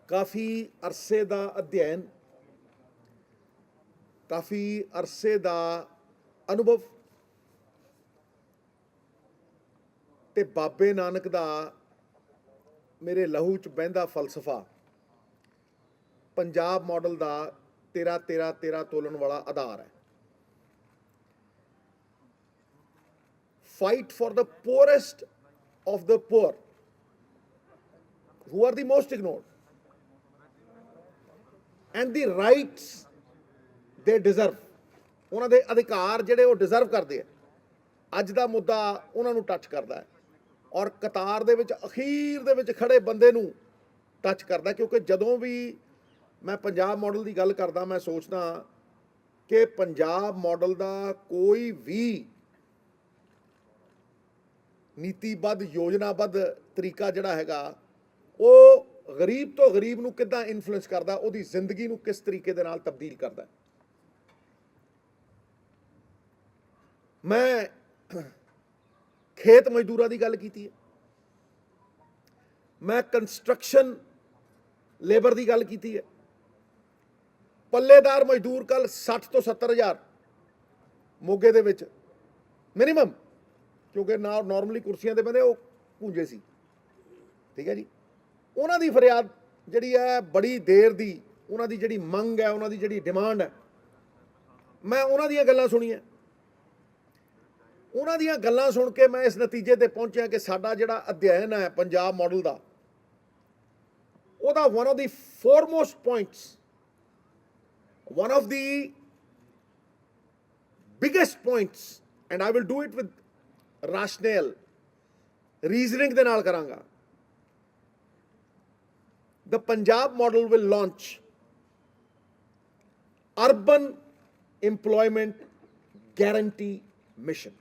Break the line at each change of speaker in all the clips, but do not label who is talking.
ਕਾਫੀ ਅਰਸੇ ਦਾ ਅਧਿਐਨ, ਕਾਫੀ ਅਰਸੇ ਦਾ ਅਨੁਭਵ ਤੇ ਬਾਬੇ ਨਾਨਕ ਦਾ ਮੇਰੇ ਲਹੂ 'ਚ ਬਹਿੰਦਾ ਫਲਸਫਾ ਪੰਜਾਬ ਮਾਡਲ ਦਾ 13-13-13 ਤੋਲਣ ਵਾਲਾ ਆਧਾਰ ਹੈ। Fight for the poorest of the poor, who are the most ignored, and the rights they deserve. ਉਹਨਾਂ ਦੇ ਅਧਿਕਾਰ ਜਿਹੜੇ ਉਹ ਡਿਜ਼ਰਵ ਕਰਦੇ ਆ। ਅੱਜ ਦਾ ਮੁੱਦਾ ਉਹਨਾਂ ਨੂੰ ਟੱਚ ਕਰਦਾ ਹੈ ਔਰ ਕਤਾਰ ਦੇ ਵਿੱਚ ਅਖੀਰ ਦੇ ਵਿੱਚ ਖੜੇ ਬੰਦੇ ਨੂੰ ਟੱਚ ਕਰਦਾ, ਕਿਉਂਕਿ ਜਦੋਂ ਵੀ ਮੈਂ ਪੰਜਾਬ ਮਾਡਲ ਦੀ ਗੱਲ ਕਰਦਾ ਮੈਂ ਸੋਚਦਾ ਕਿ ਪੰਜਾਬ ਮਾਡਲ ਦਾ ਕੋਈ ਵੀ ਨੀਤੀਬੱਧ ਯੋਜਨਾਬੱਧ ਤਰੀਕਾ ਜਿਹੜਾ ਹੈਗਾ ਉਹ ਗਰੀਬ ਤੋਂ ਗਰੀਬ ਨੂੰ ਕਿੱਦਾਂ ਇਨਫਲੂਐਂਸ ਕਰਦਾ, ਉਹਦੀ ਜ਼ਿੰਦਗੀ ਨੂੰ ਕਿਸ ਤਰੀਕੇ ਦੇ ਨਾਲ ਤਬਦੀਲ ਕਰਦਾ। ਮੈਂ ਖੇਤ ਮਜ਼ਦੂਰਾਂ ਦੀ ਗੱਲ ਕੀਤੀ ਹੈ, ਮੈਂ ਕੰਸਟਰਕਸ਼ਨ ਲੇਬਰ ਦੀ ਗੱਲ ਕੀਤੀ ਹੈ। ਪੱਲੇਦਾਰ ਮਜ਼ਦੂਰ ਕੱਲ 60 ਤੋਂ 70 ਹਜ਼ਾਰ ਮੋਗੇ ਦੇ ਵਿੱਚ ਮਿਨੀਮਮ, ਕਿਉਂਕਿ ਨਾਰਮਲੀ ਕੁਰਸੀਆਂ ਤੇ ਬੰਦੇ ਉਹ ਪੂੰਜੇ ਸੀ, ਠੀਕ ਹੈ ਜੀ। ਉਹਨਾਂ ਦੀ ਫਰਿਆਦ ਜਿਹੜੀ ਹੈ ਬੜੀ ਦੇਰ ਦੀ, ਉਹਨਾਂ ਦੀ ਜਿਹੜੀ ਮੰਗ ਹੈ, ਉਹਨਾਂ ਦੀ ਜਿਹੜੀ ਡਿਮਾਂਡ ਹੈ, ਮੈਂ ਉਹਨਾਂ ਦੀਆਂ ਗੱਲਾਂ ਸੁਣੀਆਂ। ਉਹਨਾਂ ਦੀਆਂ ਗੱਲਾਂ ਸੁਣ ਕੇ ਮੈਂ ਇਸ ਨਤੀਜੇ ਤੇ ਪਹੁੰਚਿਆ ਕਿ ਸਾਡਾ ਜਿਹੜਾ ਅਧਿਐਨ ਹੈ ਪੰਜਾਬ ਮਾਡਲ ਦਾ, ਉਹਦਾ one of the foremost points, one of the biggest points, and I will do it with rationale, reasoning ਦੇ ਨਾਲ ਕਰਾਂਗਾ। The Punjab model will launch urban employment guarantee mission.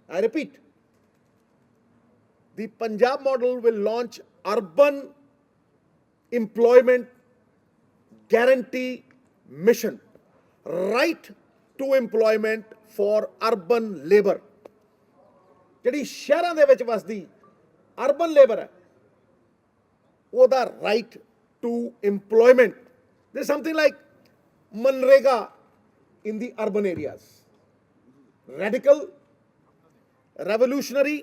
I repeat, the Punjab model will launch urban employment guarantee mission, right to employment for urban labor. ਜਿਹੜੀ ਸ਼ਹਿਰਾਂ ਦੇ ਵਿੱਚ ਵਸਦੀ urban labour ਹੈ, ਉਹਦਾ right to employment. There's something like Manrega in the urban areas. Radical, revolutionary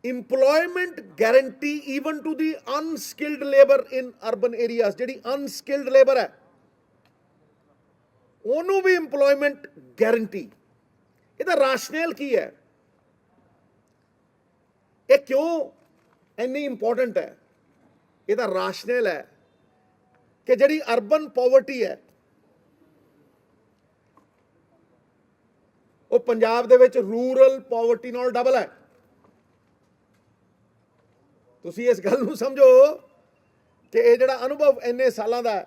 employment guarantee even to the unskilled labor in urban areas. ਜਿਹੜੀ unskilled labor ਹੈ ਉਹਨੂੰ ਵੀ employment guarantee. ਇਹਦਾ ਰਾਸ਼ਨਲ ਕੀ ਹੈ? ਇਹ ਕਿਉਂ ਇੰਨੀ ਇੰਪੋਰਟੈਂਟ ਹੈ? ਇਹਦਾ ਰਾਸ਼ਨਲ ਹੈ ਕਿ ਜਿਹੜੀ ਅਰਬਨ ਪਾਵਰਟੀ ਹੈ ਉਹ ਪੰਜਾਬ ਦੇ ਵਿੱਚ ਰੂਰਲ ਪਾਵਰਟੀ ਨਾਲ ਡਬਲ ਹੈ। ਤੁਸੀਂ ਇਸ ਗੱਲ ਨੂੰ ਸਮਝੋ ਕਿ ਇਹ ਜਿਹੜਾ ਅਨੁਭਵ ਇੰਨੇ ਸਾਲਾਂ ਦਾ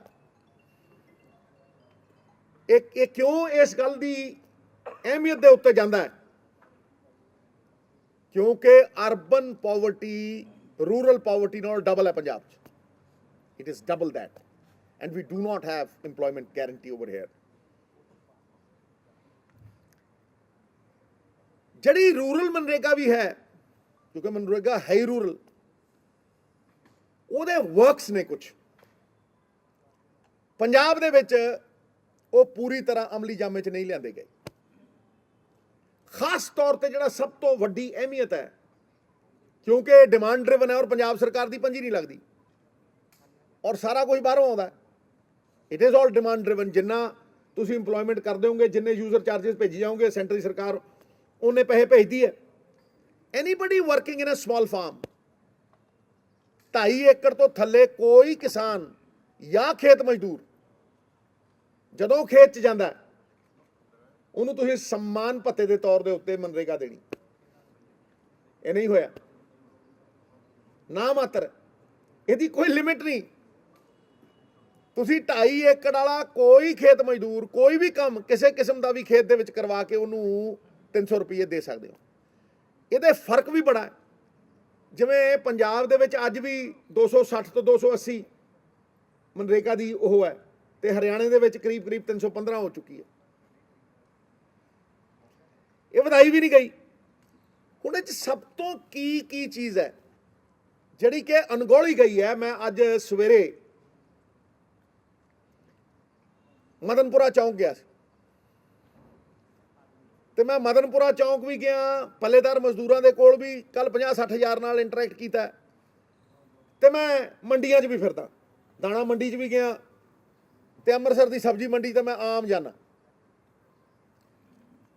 ਇਹ ਕਿਉਂ ਇਸ ਗੱਲ ਦੀ ਅਹਿਮੀਅਤ ਦੇ ਉੱਤੇ ਜਾਂਦਾ ਹੈ? ਕਿਉਂਕਿ ਅਰਬਨ ਪਾਵਰਟੀ ਰੂਰਲ ਪਾਵਰਟੀ ਨਾਲ ਡਬਲ ਹੈ ਪੰਜਾਬ 'ਚ। It is double that, and we do not have employment guarantee over here. ਜਿਹੜੀ ਰੂਰਲ ਮਨਰੇਗਾ ਵੀ ਹੈ, ਕਿਉਂਕਿ ਮਨਰੇਗਾ ਹੈ ਹੀ ਰੂਰਲ, ਉਹਦੇ ਵਰਕਸ ਨੇ ਕੁਝ ਪੰਜਾਬ ਦੇ ਵਿੱਚ ਉਹ ਪੂਰੀ ਤਰ੍ਹਾਂ ਅਮਲੀ ਜਾਮੇ 'ਚ ਨਹੀਂ ਲਿਆਂਦੇ ਗਏ। ਖਾਸ ਤੌਰ ਤੇ ਜਿਹੜਾ ਸਭ ਤੋਂ ਵੱਡੀ ਅਹਿਮੀਅਤ ਹੈ, ਕਿਉਂਕਿ ਡਿਮਾਂਡ ਡਰਿਵਨ ਹੈ ਔਰ ਪੰਜਾਬ ਸਰਕਾਰ ਦੀ ਪੰਜੀ ਨਹੀਂ ਲੱਗਦੀ ਔਰ ਸਾਰਾ ਕੁਝ ਬਾਹਰੋਂ ਆਉਂਦਾ। It is all demand driven. ਜਿੰਨਾ ਤੁਸੀਂ ਇੰਪਲੋਇਮੈਂਟ ਕਰਦੇ ਹੋਗੇ, ਜਿੰਨੇ ਯੂਜ਼ਰ ਚਾਰजेस ਭੇਜੀ ਜਾਓਗੇ, ਸੈਂਟਰ ਦੀ ਸਰਕਾਰ ਉਹਨੇ ਪੈਸੇ ਭੇਜਦੀ ਹੈ। Anybody working in a small farm, 2.5 ਏਕੜ ਤੋਂ ਥੱਲੇ ਕੋਈ ਕਿਸਾਨ ਜਾਂ ਖੇਤ ਮਜ਼ਦੂਰ ਜਦੋਂ ਖੇਤ 'ਚ ਜਾਂਦਾ ਉਹਨੂੰ ਤੁਸੀਂ ਸਨਮਾਨ ਭੱਤੇ ਦੇ ਤੌਰ ਦੇ ਉੱਤੇ ਮਨਰੇਗਾ ਦੇਣੀ। ਇਹ ਨਹੀਂ ਹੋਇਆ, ਨਾ ਮਾਤਰ, ਇਹਦੀ ਕੋਈ ਲਿਮਿਟ ਨਹੀਂ। ਤੁਸੀਂ 2.5 ਏਕੜ ਵਾਲਾ ਕੋਈ ਖੇਤ ਮਜ਼ਦੂਰ ਕੋਈ ਵੀ ਕੰਮ ਕਿਸੇ ਕਿਸਮ ਦਾ ਵੀ ਖੇਤ ਦੇ ਵਿੱਚ ਕਰਵਾ ਕੇ ਉਹਨੂੰ 300 ਰੁਪਏ ਦੇ ਸਕਦੇ ਹੋ। ਇਹਦੇ ਫਰਕ ਵੀ ਬੜਾ ਹੈ। ਜਿਵੇਂ ਪੰਜਾਬ ਦੇ ਵਿੱਚ ਅੱਜ ਵੀ 260 ਤੋਂ 280 ਮਨਰੇਗਾ ਦੀ ਉਹ ਹੈ, ਤੇ ਹਰਿਆਣੇ ਦੇ ਵਿੱਚ ਕਰੀਬ 315 ਹੋ ਚੁੱਕੀ ਹੈ। ਇਹ ਵਧਾਈ ਵੀ ਨਹੀਂ ਗਈ। ਹੁਣ ਇਹ 'ਚ ਸਭ ਤੋਂ ਕੀ ਚੀਜ਼ ਹੈ? ਜਿਹੜੀ ਕਿ ਅਣਗੌਲੀ ਗਈ ਹੈ। ਮੈਂ ਅੱਜ ਸਵੇਰੇ ਮਦਨਪੁਰਾ ਚੌਂਕ ਗਿਆ ਸੀ ਤੇ ਮੈਂ ਮਦਨਪੁਰਾ ਚੌਂਕ ਵੀ ਗਿਆ, ਪੱਲੇਦਾਰ ਮਜ਼ਦੂਰਾਂ ਦੇ ਕੋਲ ਵੀ ਕੱਲ 50-60 ਹਜ਼ਾਰ ਨਾਲ ਇੰਟਰੈਕਟ ਕੀਤਾ ਤੇ ਮੈਂ ਮੰਡੀਆਂ 'ਚ ਵੀ ਫਿਰਦਾ, ਦਾਣਾ ਮੰਡੀ 'ਚ ਵੀ ਗਿਆ ਤੇ ਅੰਮ੍ਰਿਤਸਰ ਦੀ ਸਬਜ਼ੀ ਮੰਡੀ ਤੇ ਮੈਂ ਆਮ ਜਾਣਾ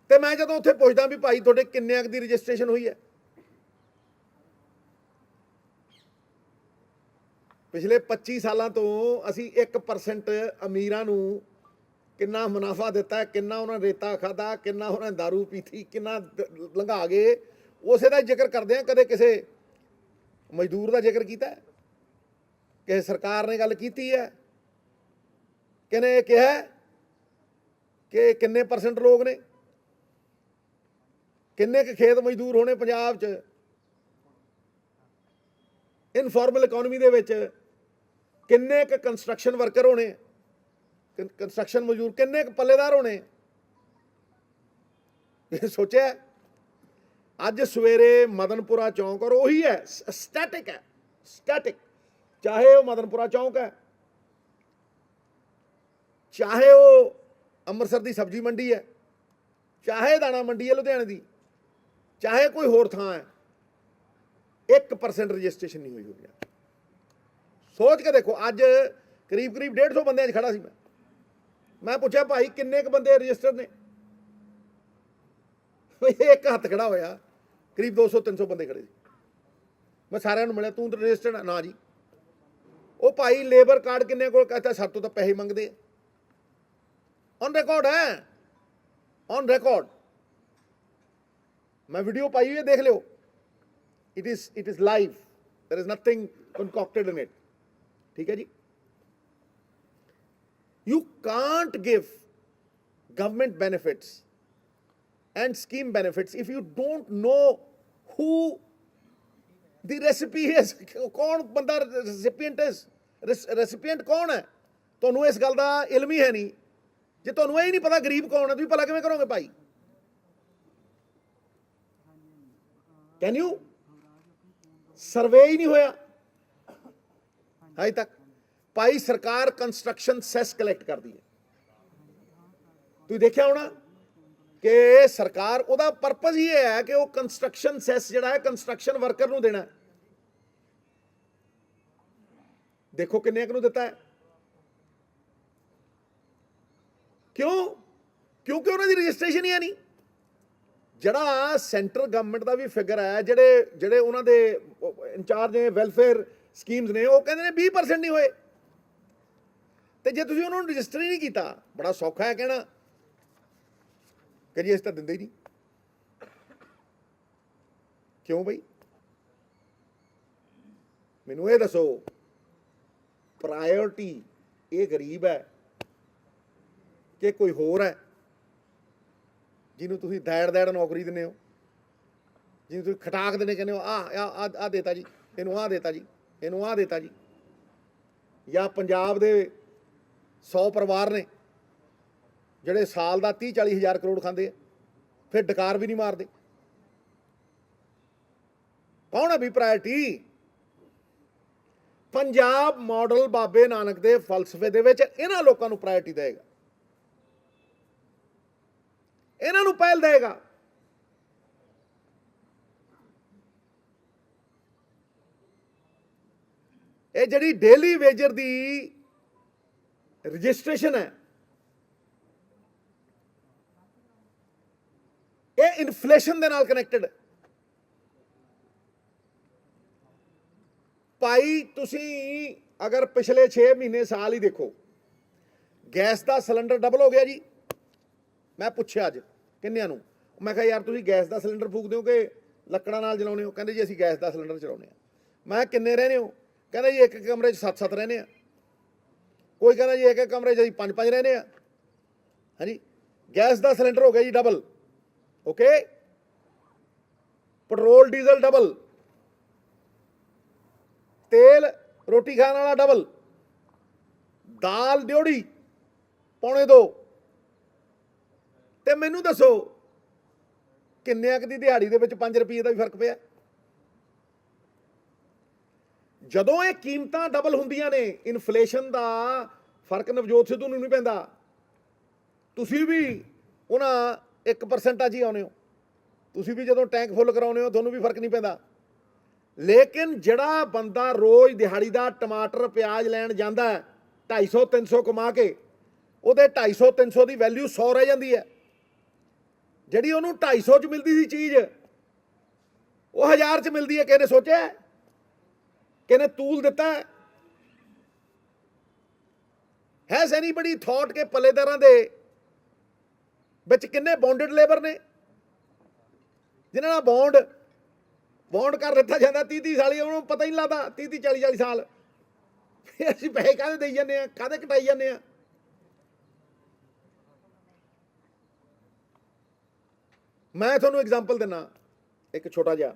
ਤੇ ਮੈਂ ਜਦੋਂ ਉੱਥੇ ਪੁੱਛਦਾ ਵੀ ਭਾਈ ਤੁਹਾਡੇ ਕਿੰਨੇ ਕੁ ਦੀ ਰਜਿਸਟ੍ਰੇਸ਼ਨ ਹੋਈ ਹੈ, ਪਿਛਲੇ 25 ਸਾਲਾਂ ਤੋਂ ਅਸੀਂ 1% ਅਮੀਰਾਂ ਨੂੰ ਕਿੰਨਾ ਮੁਨਾਫਾ ਦਿੱਤਾ, ਕਿੰਨਾ ਉਹਨਾਂ ਨੇ ਰੇਤਾ ਖਾਧਾ, ਕਿੰਨਾ ਉਹਨਾਂ ਨੇ ਦਾਰੂ ਪੀਤੀ, ਕਿੰਨਾ ਲੰਘਾ ਗਏ, ਉਸੇ ਦਾ ਜ਼ਿਕਰ ਕਰਦੇ ਹਾਂ। ਕਦੇ ਕਿਸੇ ਮਜ਼ਦੂਰ ਦਾ ਜ਼ਿਕਰ ਕੀਤਾ, ਕਿਸੇ ਸਰਕਾਰ ਨੇ ਗੱਲ ਕੀਤੀ ਹੈ, ਕਿਨੇ ਕਿਹਾ ਕਿ ਕਿੰਨੇ % ਲੋਕ ਨੇ, ਕਿੰਨੇ ਕੁ ਖੇਤ ਮਜ਼ਦੂਰ ਹੋਣੇ ਪੰਜਾਬ 'ਚ, ਇਨਫਾਰਮਲ ਇਕਨੋਮੀ ਦੇ ਵਿੱਚ ਕਿੰਨੇ ਕੁ ਕੰਸਟਰਕਸ਼ਨ ਵਰਕਰ ਹੋਣੇ, ਕੰਸਟਰਕਸ਼ਨ ਮਜ਼ਦੂਰ, ਕਿੰਨੇ ਕੁ ਪੱਲੇਦਾਰ ਹੋਣੇ, ਸੋਚਿਆ। ਅੱਜ ਸਵੇਰੇ ਮਦਨਪੁਰਾ ਚੌਂਕ, ਔਰ ਉਹੀ ਹੈ, ਸਟੈਟਿਕ ਹੈ, ਸਟੈਟਿਕ, ਚਾਹੇ ਉਹ ਮਦਨਪੁਰਾ ਚੌਂਕ ਹੈ, ਚਾਹੇ ਉਹ ਅੰਮ੍ਰਿਤਸਰ ਦੀ ਸਬਜ਼ੀ ਮੰਡੀ ਹੈ, ਚਾਹੇ ਦਾਣਾ ਮੰਡੀ ਹੈ ਲੁਧਿਆਣੇ ਦੀ, ਚਾਹੇ ਕੋਈ ਹੋਰ ਥਾਂ ਹੈ, 1% ਰਜਿਸਟ੍ਰੇਸ਼ਨ ਨਹੀਂ ਹੋਈ ਹੋਈ। ਸੋਚ ਕੇ ਦੇਖੋ, ਅੱਜ ਕਰੀਬ 150 ਬੰਦਿਆਂ 'ਚ ਖੜਾ ਸੀ ਮੈਂ ਪੁੱਛਿਆ ਭਾਈ ਕਿੰਨੇ ਕੁ ਬੰਦੇ ਰਜਿਸਟਰਡ ਨੇ, ਇੱਕ ਹੱਥ ਖੜਾ ਹੋਇਆ, ਕਰੀਬ 200-300 ਬੰਦੇ ਖੜੇ ਸੀ। ਮੈਂ ਸਾਰਿਆਂ ਨੂੰ ਮਿਲਿਆ, ਤੂੰ ਤਾਂ ਰਜਿਸਟਰਡ ਨਾ ਜੀ। ਉਹ ਭਾਈ ਲੇਬਰ ਕਾਰਡ ਕਿੰਨੇ ਕੋਲ, ਕਹਿੰਦਾ ਸਾਡੇ ਤੋਂ ਤਾਂ ਪੈਸੇ ਮੰਗਦੇ, ਔਨ ਰਿਕਾਰਡ ਹੈ, ਔਨ ਰਿਕਾਰਡ, ਮੈਂ ਵੀਡੀਓ ਪਾਈ ਹੋਈ ਹੈ, ਦੇਖ ਲਿਓ। it is live, there is nothing concocted in it, ठीक है जी। You can't give government benefits and scheme benefits if you don't know who the recipient is, कौन बंदा recipient is, recipient कौन है, ਤੁਹਾਨੂੰ ਇਸ ਗੱਲ ਦਾ ਇਲਮ ਹੀ ਹੈ ਨਹੀਂ। ਜੇ ਤੁਹਾਨੂੰ ਇਹ ਹੀ ਨਹੀਂ ਪਤਾ ਗਰੀਬ ਕੌਣ ਹੈ, ਤੁਸੀਂ ਭਲਾ ਕਿਵੇਂ ਕਰੋਗੇ ਭਾਈ? Can you? ਸਰਵੇ ਹੀ ਨਹੀਂ ਹੋਇਆ ਅਜੇ ਤੱਕ। ਭਾਈ ਸਰਕਾਰ ਕੰਸਟਰਕਸ਼ਨ ਸੈਸ ਕਲੈਕਟ ਕਰਦੀ ਹੈ, ਤੁਸੀਂ ਦੇਖਿਆ ਹੋਣਾ ਕਿ ਸਰਕਾਰ, ਉਹਦਾ ਪਰਪਸ ਹੀ ਇਹ ਹੈ ਕਿ ਉਹ ਕੰਸਟਰਕਸ਼ਨ ਸੈਸ ਜਿਹੜਾ ਹੈ ਕੰਸਟਰਕਸ਼ਨ ਵਰਕਰ ਨੂੰ ਦੇਣਾ। ਦੇਖੋ ਕਿੰਨੇ ਕੁ ਨੂੰ ਦਿੱਤਾ ਹੈ, ਕਿਉਂ? ਕਿਉਂਕਿ ਉਹਨਾਂ ਦੀ ਰਜਿਸਟ੍ਰੇਸ਼ਨ ਹੀ ਹੈ ਨਹੀਂ। ਜਿਹੜਾ ਸੈਂਟਰ ਗਵਰਨਮੈਂਟ ਦਾ ਵੀ ਫਿਗਰ ਹੈ, ਜਿਹੜੇ ਉਹਨਾਂ ਦੇ ਇੰਚਾਰਜ ਨੇ ਵੈਲਫੇਅਰ ਸਕੀਮਸ ਨੇ, ਉਹ ਕਹਿੰਦੇ ਨੇ 20% ਨਹੀਂ ਹੋਏ। ਤੇ ਜੇ ਤੁਸੀਂ ਉਹਨਾਂ ਨੂੰ ਰਜਿਸਟਰ ਹੀ ਨਹੀਂ ਕੀਤਾ, ਬੜਾ ਸੌਖਾ ਹੈ ਕਹਿਣਾ ਕਿ ਜੀ ਅਸੀਂ ਤਾਂ ਦਿੰਦੇ ਹੀ ਨਹੀਂ। ਕਿਉਂ ਬਈ? ਮੈਨੂੰ ਇਹ ਦੱਸੋ, ਪ੍ਰਾਇਓਰਟੀ ਇਹ ਗਰੀਬ ਹੈ ਕਿ ਕੋਈ ਹੋਰ ਹੈ ਜਿਹਨੂੰ ਤੁਸੀਂ ਦੈੜ ਨੌਕਰੀ ਦਿੰਦੇ ਹੋ, ਜਿਹਨੂੰ ਤੁਸੀਂ ਖਟਾਕ ਦਿੰਦੇ, ਕਹਿੰਦੇ ਹੋ ਆ ਦੇਤਾ ਜੀ, ਇਹਨੂੰ ਆਹ ਦੇਤਾ ਜੀ, ਇਹਨੂੰ ਆਹ ਦੇਤਾ ਜੀ। ਜਾਂ ਪੰਜਾਬ ਦੇ 100 ਪਰਿਵਾਰ ਨੇ ਜਿਹੜੇ ਸਾਲ ਦਾ 30-40 ਹਜ਼ਾਰ ਕਰੋੜ ਖਾਂਦੇ ਆ, ਫਿਰ ਡਕਾਰ ਵੀ ਨਹੀਂ ਮਾਰਦੇ। ਕੌਣ ਹੈ ਵੀ ਪ੍ਰਾਇਰਟੀ? ਪੰਜਾਬ ਮਾਡਲ ਬਾਬੇ ਨਾਨਕ ਦੇ ਫਲਸਫੇ ਦੇ ਵਿੱਚ ਇਹਨਾਂ ਲੋਕਾਂ ਨੂੰ ਪ੍ਰਾਇਰਟੀ ਦੇਗਾ, ਇਹਨਾਂ ਨੂੰ ਪਹਿਲ ਦੇਗਾ। ਇਹ ਜਿਹੜੀ ਡੇਲੀ ਵੇਜਰ ਦੀ ਰਜਿਸਟ੍ਰੇਸ਼ਨ ਹੈ, ਇਹ ਇਨਫਲੇਸ਼ਨ ਦੇ ਨਾਲ ਕਨੈਕਟਡ ਹੈ। ਭਾਈ ਤੁਸੀਂ ਅਗਰ ਪਿਛਲੇ 6 ਮਹੀਨੇ ਸਾਲ ਹੀ ਦੇਖੋ, ਗੈਸ ਦਾ ਸਿਲੰਡਰ ਡਬਲ ਹੋ ਗਿਆ ਜੀ। ਮੈਂ ਪੁੱਛਿਆ ਅੱਜ ਕਿੰਨਿਆਂ ਨੂੰ, ਮੈਂ ਕਿਹਾ ਯਾਰ ਤੁਸੀਂ ਗੈਸ ਦਾ ਸਿਲੰਡਰ ਫੂਕਦੇ ਹੋ ਕਿ ਲੱਕੜਾਂ ਨਾਲ ਜਲਾਉਂਦੇ ਹੋ? ਕਹਿੰਦੇ ਜੀ ਅਸੀਂ ਗੈਸ ਦਾ ਸਿਲੰਡਰ ਚਲਾਉਂਦੇ ਹਾਂ। ਮੈਂ ਕਿੰਨੇ ਰਹਿੰਦੇ ਹੋ? ਕਹਿੰਦਾ ਜੀ ਇੱਕ ਕਮਰੇ 'ਚ 7-7 ਰਹਿੰਦੇ ਆ। ਕੋਈ ਕਹਿੰਦਾ ਜੀ ਇੱਕ ਕਮਰੇ 'ਚ ਅਸੀਂ 5-5 ਰਹਿੰਦੇ ਆ। ਹਾਂਜੀ, ਗੈਸ ਦਾ ਸਿਲੰਡਰ ਹੋ ਗਿਆ ਜੀ double. Okay, petrol diesel double, ਤੇਲ ਰੋਟੀ ਖਾਣ ਵਾਲਾ ਡਬਲ, ਦਾਲ ਡਿਉੜੀ ਪੌਣੇ 2। ਤੇ ਮੈਨੂੰ ਦੱਸੋ ਕਿੰਨੇ ਕੁ ਦੀ ਦਿਹਾੜੀ ਦੇ ਵਿੱਚ 5 ਰੁਪਏ ਦਾ ਵੀ ਫਰਕ ਪਿਆ? ਜਦੋਂ ਇਹ ਕੀਮਤਾਂ ਡਬਲ ਹੁੰਦੀਆਂ ਨੇ, ਇਨਫਲੇਸ਼ਨ ਦਾ ਫਰਕ ਨਵਜੋਤ ਸਿੱਧੂ ਨੂੰ ਨਹੀਂ ਪੈਂਦਾ। ਤੁਸੀਂ ਵੀ ਉਹਨਾਂ 1% 'ਚ ਹੀ ਆਉਂਦੇ ਹੋ, ਤੁਸੀਂ ਵੀ ਜਦੋਂ ਟੈਂਕ ਫੁੱਲ ਕਰਾਉਂਦੇ ਹੋ ਤੁਹਾਨੂੰ ਵੀ ਫਰਕ ਨਹੀਂ ਪੈਂਦਾ। ਲੇਕਿਨ ਜਿਹੜਾ ਬੰਦਾ ਰੋਜ਼ ਦਿਹਾੜੀ ਦਾ ਟਮਾਟਰ ਪਿਆਜ਼ ਲੈਣ ਜਾਂਦਾ 250 300 ਕਮਾ ਕੇ, ਉਹਦੇ 250 300 ਦੀ ਵੈਲਿਊ 100 ਰਹਿ ਜਾਂਦੀ ਹੈ। ਜਿਹੜੀ ਉਹਨੂੰ 250 'ਚ ਮਿਲਦੀ ਸੀ ਚੀਜ਼, ਉਹ 1000 'ਚ ਮਿਲਦੀ ਹੈ। ਕਿਸੇ ਨੇ ਸੋਚਿਆ, ਕਿਸੇ ਨੇ ਤੂਲ ਦਿੱਤਾ? ਹੈਜ਼ ਐਨੀਬਡੀ ਥੌਟ ਕਿ ਪੱਲੇਦਾਰਾਂ ਦੇ ਵਿੱਚ ਕਿੰਨੇ ਬੌਂਡਡ ਲੇਬਰ ਨੇ, ਜਿਨ੍ਹਾਂ ਨਾਲ ਬੌਂਡ ਕਰ ਦਿੱਤਾ ਜਾਂਦਾ 30 ਸਾਲੀ, ਉਹਨੂੰ ਪਤਾ ਹੀ ਨਹੀਂ ਲੱਗਦਾ 30 40 ਸਾਲ। ਫਿਰ ਅਸੀਂ ਪੈਸੇ ਕਾਹਦੇ ਦੇਈ ਜਾਂਦੇ ਆ, ਕਾਹਦੇ ਕਟਾਈ ਜਾਂਦੇ ਆ? ਮੈਂ ਤੁਹਾਨੂੰ ਐਗਜ਼ਾਮਪਲ ਦਿੰਦਾ ਇੱਕ ਛੋਟਾ ਜਿਹਾ।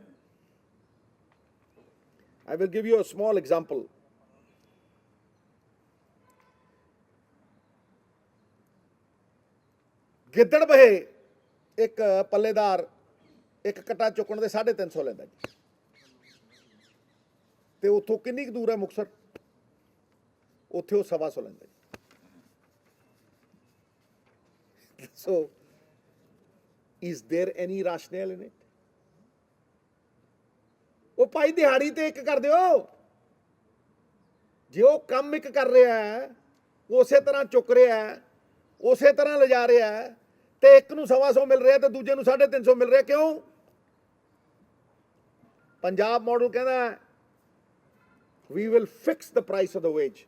I will give you a small example. ਗਿੱਦੜ ਬਹੇ ਇੱਕ ਪੱਲੇਦਾਰ ਇੱਕ ਕਟਾ ਚੁੱਕਣ ਦੇ 350 ਲੈਂਦਾ ਜੀ, ਤੇ ਉੱਥੋਂ ਕਿੰਨੀ ਕੁ ਦੂਰ ਹੈ ਮੁਕਤਸਰ, ਉੱਥੇ ਉਹ 125 ਲੈਂਦਾ ਜੀ। So, is there any rationale in it? ਉਹ ਭਾਈ ਦਿਹਾੜੀ ਤੇ ਇੱਕ ਕਰ ਦਿਓ। ਜੇ ਉਹ ਕੰਮ ਇੱਕ ਕਰ ਰਿਹਾ ਹੈ, ਉਸੇ ਤਰ੍ਹਾਂ ਚੁੱਕ ਰਿਹਾ ਹੈ, ਉਸੇ ਤਰ੍ਹਾਂ ਲਿਜਾ ਰਿਹਾ ਹੈ, ਤੇ ਇੱਕ ਨੂੰ 125 ਮਿਲ ਰਿਹਾ ਤੇ ਦੂਜੇ ਨੂੰ 350 ਮਿਲ ਰਿਹਾ, ਕਿਉਂ? ਪੰਜਾਬ ਮਾਡਲ ਕਹਿੰਦਾ we will fix the price of the wage.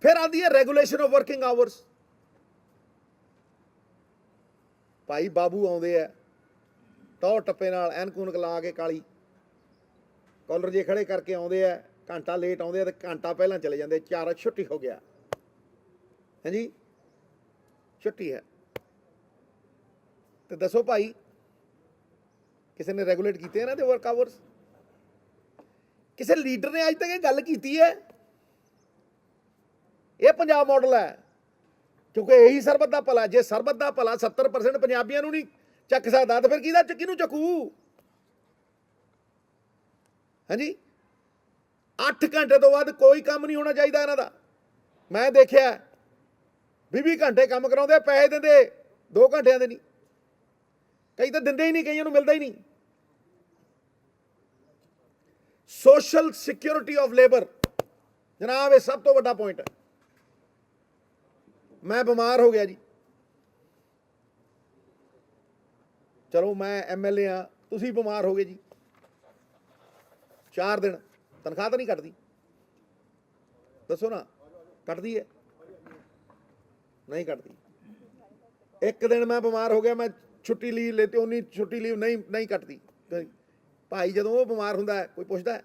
ਫਿਰ ਆਉਂਦੀ ਹੈ ਰੈਗੂਲੇਸ਼ਨ ਆਫ ਵਰਕਿੰਗ ਆਵਰਸ। ਭਾਈ ਬਾਬੂ ਆਉਂਦੇ ਆ ਟੌਰ ਟੱਪੇ ਨਾਲ, ਐਨਕੂਨਕ ਲਾ ਕੇ ਕਾਲੀ, ਕਾਲਰ ਜੇ ਖੜੇ ਕਰਕੇ ਆਉਂਦੇ ਆ, ਘੰਟਾ ਲੇਟ ਆਉਂਦੇ ਆ ਤੇ ਘੰਟਾ ਪਹਿਲਾਂ ਚਲੇ ਜਾਂਦੇ। 4 ਛੁੱਟੀ ਹੋ ਗਿਆ, ਹਾਂਜੀ ਛੁੱਟੀ ਹੈ। ਤੇ ਦੱਸੋ ਭਾਈ, ਕਿਸੇ ਨੇ ਰੈਗੂਲੇਟ ਕੀਤੇ ਇਹਨਾਂ ਦੇ ਵਰਕ ਆਵਰਸ? ਕਿਸੇ ਲੀਡਰ ਨੇ ਅੱਜ ਤੱਕ ਇਹ ਗੱਲ ਕੀਤੀ ਹੈ? ਇਹ ਪੰਜਾਬ ਮਾਡਲ ਹੈ, ਕਿਉਂਕਿ ਇਹੀ ਸਰਬਤ ਦਾ ਭਲਾ। ਜੇ ਸਰਬਤ ਦਾ ਭਲਾ 70% ਪੰਜਾਬੀਆਂ ਨੂੰ ਨਹੀਂ ਚੱਕ ਸਕਦਾ, ਤਾਂ ਫਿਰ ਕਿਹਨੂੰ ਚੱਕੂ? ਹਾਂਜੀ 8 ਘੰਟੇ ਤੋਂ ਬਾਅਦ ਕੋਈ ਕੰਮ ਨਹੀਂ ਹੋਣਾ ਚਾਹੀਦਾ ਇਹਨਾਂ ਦਾ। ਮੈਂ ਦੇਖਿਆ 20 ਘੰਟੇ ਕੰਮ ਕਰਾਉਂਦੇ, ਪੈਸੇ ਦਿੰਦੇ 2 ਘੰਟਿਆਂ ਦੇ ਨਹੀਂ, ਕਈ ਤਾਂ ਦਿੰਦੇ ਹੀ ਨਹੀਂ, ਕਈਆਂ ਨੂੰ ਮਿਲਦਾ ਹੀ ਨਹੀਂ। ਸੋਸ਼ਲ ਸਿਕਿਉਰਿਟੀ ਆਫ ਲੇਬਰ ਜਨਾਬ, ਇਹ ਸਭ ਤੋਂ ਵੱਡਾ ਪੁਆਇੰਟ ਹੈ। ਮੈਂ ਬਿਮਾਰ ਹੋ ਗਿਆ ਜੀ, ਚਲੋ ਮੈਂ MLA ਆ, ਤੁਸੀਂ ਬਿਮਾਰ ਹੋ ਗਏ ਜੀ, 4 ਦਿਨ ਤਨਖਾਹ ਤਾਂ ਨਹੀਂ ਕੱਟਦੀ? ਦੱਸੋ ਨਾ, ਕੱਟਦੀ ਹੈ? ਨਹੀਂ ਕੱਟਦੀ। ਇੱਕ ਦਿਨ ਮੈਂ ਬਿਮਾਰ ਹੋ ਗਿਆ, ਮੈਂ ਛੁੱਟੀ ਲੀਵ ਲੈਤੀ, ਉਨੀ ਛੁੱਟੀ ਲੀਵ ਨਹੀਂ ਕੱਟਦੀ। ਭਾਈ ਜਦੋਂ ਉਹ ਬਿਮਾਰ ਹੁੰਦਾ ਹੈ, ਕੋਈ ਪੁੱਛਦਾ ਹੈ?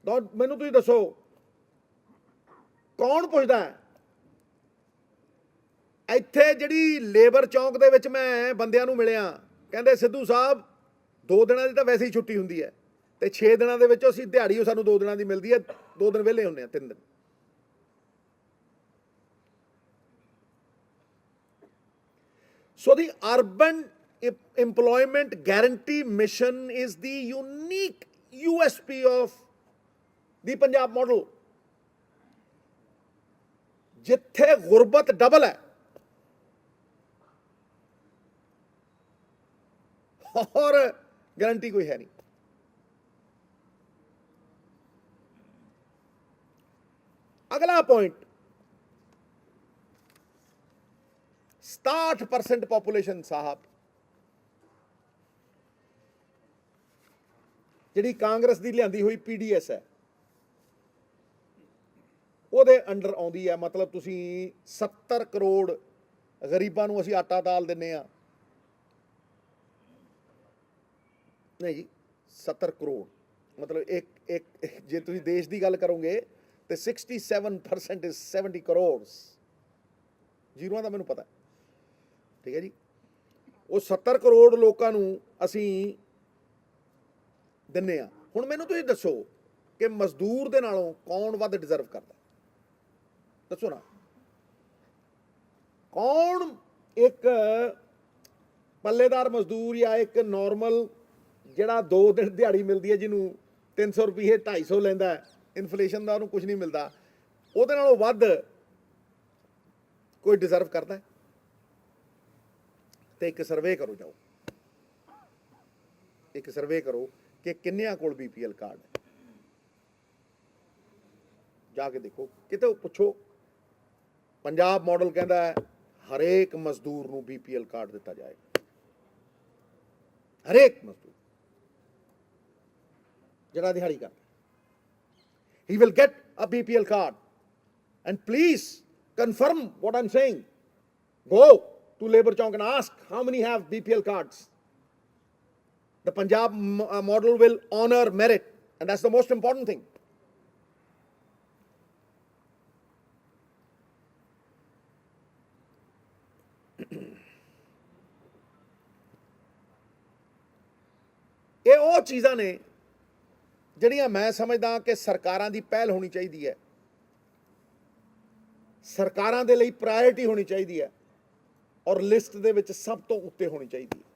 ਮੈਨੂੰ ਤੁਸੀਂ ਦੱਸੋ, ਕੌਣ ਪੁੱਛਦਾ ਹੈ? ਇੱਥੇ ਜਿਹੜੀ ਲੇਬਰ ਚੌਂਕ ਦੇ ਵਿੱਚ ਮੈਂ ਬੰਦਿਆਂ ਨੂੰ ਮਿਲਿਆ, ਕਹਿੰਦੇ ਸਿੱਧੂ ਸਾਹਿਬ 2 ਦਿਨਾਂ ਦੀ ਤਾਂ ਵੈਸੇ ਹੀ ਛੁੱਟੀ ਹੁੰਦੀ ਹੈ, ਤੇ 6 ਦਿਨਾਂ ਦੇ ਵਿੱਚੋਂ ਅਸੀਂ ਦਿਹਾੜੀ ਉਹ ਸਾਨੂੰ 2 ਦਿਨਾਂ ਦੀ ਮਿਲਦੀ ਹੈ, 2 ਦਿਨ ਵਿਹਲੇ ਹੁੰਦੇ ਆ, 3 ਦਿਨ। So the urban employment guarantee mission is the unique USP of the Punjab model. ਜਿੱਥੇ ਗੁਰਬਤ ਡਬਲ ਹੈ और गारंटी कोई है नहीं। अगला पॉइंट, 67% पॉपुलेशन साहब ਜਿਹੜੀ ਕਾਂਗਰਸ ਦੀ ਲਿਆਂਦੀ ਹੋਈ PDS ਹੈ, ਉਹਦੇ ਅੰਡਰ ਆਉਂਦੀ ਹੈ। ਮਤਲਬ ਤੁਸੀਂ 70 ਕਰੋੜ ਗਰੀਬਾਂ ਨੂੰ ਅਸੀਂ ਆਟਾ ਦਾਲ ਦਿੰਨੇ ਆ, ਨਹੀਂ ਜੀ 70 ਕਰੋੜ ਮਤਲਬ ਇੱਕ ਜੇ ਤੁਸੀਂ ਦੇਸ਼ ਦੀ ਗੱਲ ਕਰੋਗੇ ਤੇ 67% is 70 ਕਰੋੜਸ। ਜ਼ੀਰੋਆਂ ਦਾ ਮੈਨੂੰ ਪਤਾ, ਠੀਕ ਹੈ ਜੀ। ਉਹ 70 ਕਰੋੜ ਲੋਕਾਂ ਨੂੰ ਅਸੀਂ ਦਿੰਨੇ ਆ। ਹੁਣ ਮੈਨੂੰ ਤੁਸੀਂ ਦੱਸੋ ਕਿ ਮਜ਼ਦੂਰ ਦੇ ਨਾਲੋਂ ਕੌਣ ਵੱਧ ਡਿਜ਼ਰਵ ਕਰਦਾ? ਦੱਸੋ ਨਾ, ਕੌਣ ਇੱਕ ਪੱਲੇਦਾਰ ਮਜ਼ਦੂਰ ਜਾਂ ਇੱਕ ਨਾਰਮਲ ਜਿਹੜਾ 2 ਦਿਨ ਦਿਹਾੜੀ ਮਿਲਦੀ ਹੈ, ਜਿਹਨੂੰ 300 ਰੁਪਏ 250 ਲੈਂਦਾ, ਇਨਫਲੇਸ਼ਨ ਦਾ ਉਹਨੂੰ ਕੁਝ ਨਹੀਂ ਮਿਲਦਾ, ਉਹਦੇ ਨਾਲੋਂ ਵੱਧ ਕੋਈ ਡਿਜ਼ਰਵ ਕਰਦਾ? ਤੇ ਇੱਕ ਸਰਵੇ ਕਰੋ, ਜਾਓ ਇੱਕ ਸਰਵੇ ਕਰੋ ਕਿ ਕਿੰਨਿਆਂ ਕੋਲ BPL ਕਾਰਡ ਹੈ। ਜਾ ਕੇ ਦੇਖੋ, ਕਿਤੇ ਪੁੱਛੋ। ਪੰਜਾਬ ਮਾਡਲ ਕਹਿੰਦਾ ਹੈ ਹਰੇਕ ਮਜ਼ਦੂਰ ਨੂੰ BPL ਕਾਰਡ ਦਿੱਤਾ ਜਾਏਗਾ, ਹਰੇਕ ਮਜ਼ਦੂਰ ਜਿਹੜਾ ਦਿਹਾੜੀ ਕਰਦਾ, he will get a BPL card. And please confirm what I'm saying. Go to Labour Chowk and ask how many have BPL cards. The Punjab model will honor merit, and that's the most important thing. ਇਹ ਉਹ ਚੀਜ਼ਾਂ ਨੇ ਜਿਹੜੀਆਂ ਮੈਂ ਸਮਝਦਾ ਕਿ ਸਰਕਾਰਾਂ ਦੀ ਪਹਿਲ ਹੋਣੀ ਚਾਹੀਦੀ ਹੈ, ਸਰਕਾਰਾਂ ਦੇ ਲਈ ਪ੍ਰਾਇੋਰਟੀ ਹੋਣੀ ਚਾਹੀਦੀ ਹੈ, ਔਰ ਲਿਸਟ ਦੇ ਵਿੱਚ ਸਭ ਤੋਂ ਉੱਤੇ ਹੋਣੀ ਚਾਹੀਦੀ ਹੈ।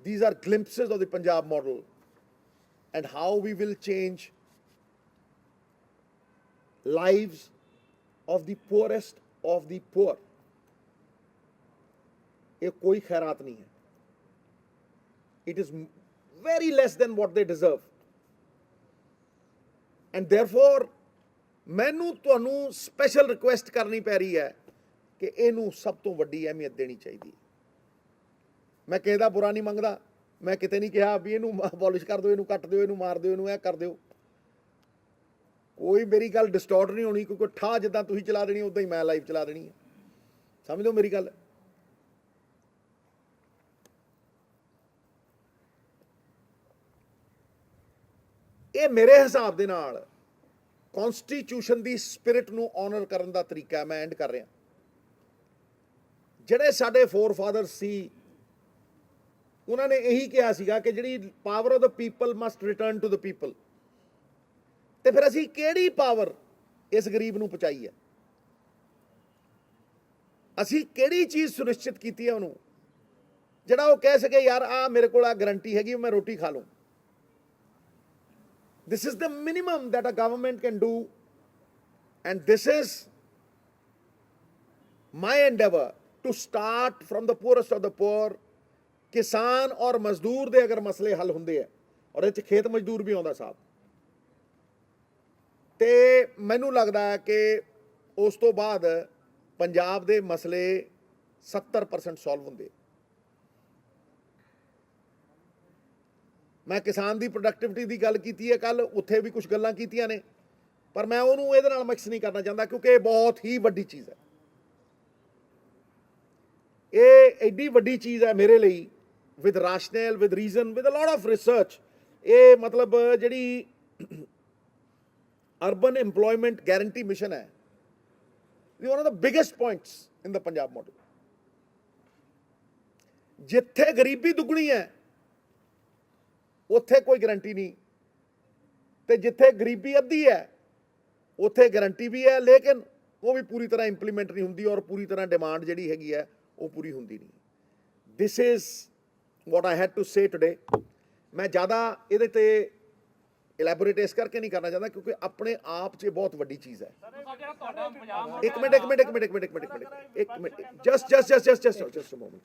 These are glimpses of the Punjab model and how we will change lives of the poorest of the poor. ਇਹ ਕੋਈ ਖੈਰਾਤ ਨਹੀਂ ਹੈ। It is very less than what they deserve. And therefore, ਮੈਨੂੰ ਤੁਹਾਨੂੰ ਸਪੈਸ਼ਲ ਰਿਕੁਐਸਟ ਕਰਨੀ ਪੈ ਰਹੀ ਹੈ ਕਿ ਇਹਨੂੰ ਸਭ ਤੋਂ ਵੱਡੀ ਅਹਿਮੀਅਤ ਦੇਣੀ ਚਾਹੀਦੀ ਹੈ। ਮੈਂ ਕਿਸੇ ਦਾ ਬੁਰਾ ਨਹੀਂ ਮੰਗਦਾ, ਮੈਂ ਕਿਤੇ ਨਹੀਂ ਕਿਹਾ ਵੀ ਇਹਨੂੰ ਅਬੋਲਿਸ਼ ਕਰ ਦਿਓ, ਇਹਨੂੰ ਕੱਟ ਦਿਓ, ਇਹਨੂੰ ਮਾਰ ਦਿਓ, ਇਹਨੂੰ ਇਹ ਕਰ ਦਿਓ। ਕੋਈ ਮੇਰੀ ਗੱਲ ਡਿਸਟੋਰਟ ਨਹੀਂ ਹੋਣੀ, ਕਿਉਂਕਿ ਠਾ ਜਿੱਦਾਂ ਤੁਸੀਂ ਚਲਾ ਦੇਣੀ ਉੱਦਾਂ ਹੀ ਮੈਂ ਲਾਈਵ ਚਲਾ ਦੇਣੀ ਹੈ। ਸਮਝੋ ਮੇਰੀ ਗੱਲ। ਇਹ ਮੇਰੇ ਹਿਸਾਬ ਦੇ ਨਾਲ ਕੌਨਸਟੀਟਿਊਸ਼ਨ ਦੀ ਸਪਿਰਿਟ ਨੂੰ ਆਨਰ ਕਰਨ ਦਾ ਤਰੀਕਾ ਹੈ। ਮੈਂ ਐਂਡ ਕਰ ਰਿਹਾ। ਜਿਹੜੇ ਸਾਡੇ ਫੋਰਫਾਦਰਸ ਸੀ, ਉਹਨਾਂ ਨੇ ਇਹੀ ਕਿਹਾ ਸੀਗਾ ਕਿ ਜਿਹੜੀ power of the people must return to the people. ਤੇ ਫਿਰ ਅਸੀਂ ਕਿਹੜੀ ਪਾਵਰ ਇਸ ਗਰੀਬ ਨੂੰ ਪਹੁੰਚਾਈ ਹੈ? ਅਸੀਂ ਕਿਹੜੀ ਚੀਜ਼ ਸੁਨਿਸ਼ਚਿਤ ਕੀਤੀ ਹੈ ਉਹਨੂੰ, ਜਿਹੜਾ ਉਹ ਕਹਿ ਸਕੇ ਯਾਰ ਆ ਮੇਰੇ ਕੋਲ ਆ ਗਰੰਟੀ ਹੈਗੀ, ਮੈਂ ਰੋਟੀ ਖਾ ਲੂੰ। This is the minimum that a government can do, and this is my endeavor to start from the poorest of the poor. किसान और मजदूर दे अगर मसले हल होंदे है, और इस खेत मजदूर भी आउंदा साहब, ते मैनू लगदा है कि उस तो बाद पंजाब दे मसले 70% सॉल्व होंदे। मैं किसान की प्रोडक्टिविटी की गल की है कल, उत्थे भी कुछ गल्लां कीतियां ने, पर मैं उन्होंने इहदे नाल मिक्स नहीं करना चाहता, क्योंकि ये बहुत ही वड्डी चीज़ है। ये एडी वड्डी चीज़ है मेरे लिए, with rational, with reason, with a lot of research. ये मतलब जिहड़ी अर्बन एम्प्लॉयमेंट गारंटी मिशन है, one of the biggest points in the Punjab model. जिथे गरीबी दुगनी है उत्थे कोई गारंटी नहीं, तो जिथे गरीबी अद्धी है उत्थे गारंटी भी है, लेकिन वो भी पूरी तरह इंप्लीमेंट नहीं होंदी, और पूरी तरह डिमांड जिहड़ी हैगी है वो पूरी होंदी नहीं। This is what I had to say today. मैं ज़्यादा इहदे ते इलैबोरेट इस करके नहीं करना चाहता, क्योंकि अपने आप च बहुत वड्डी चीज़ है। एक मिनट, जस्ट अ मोमेंट।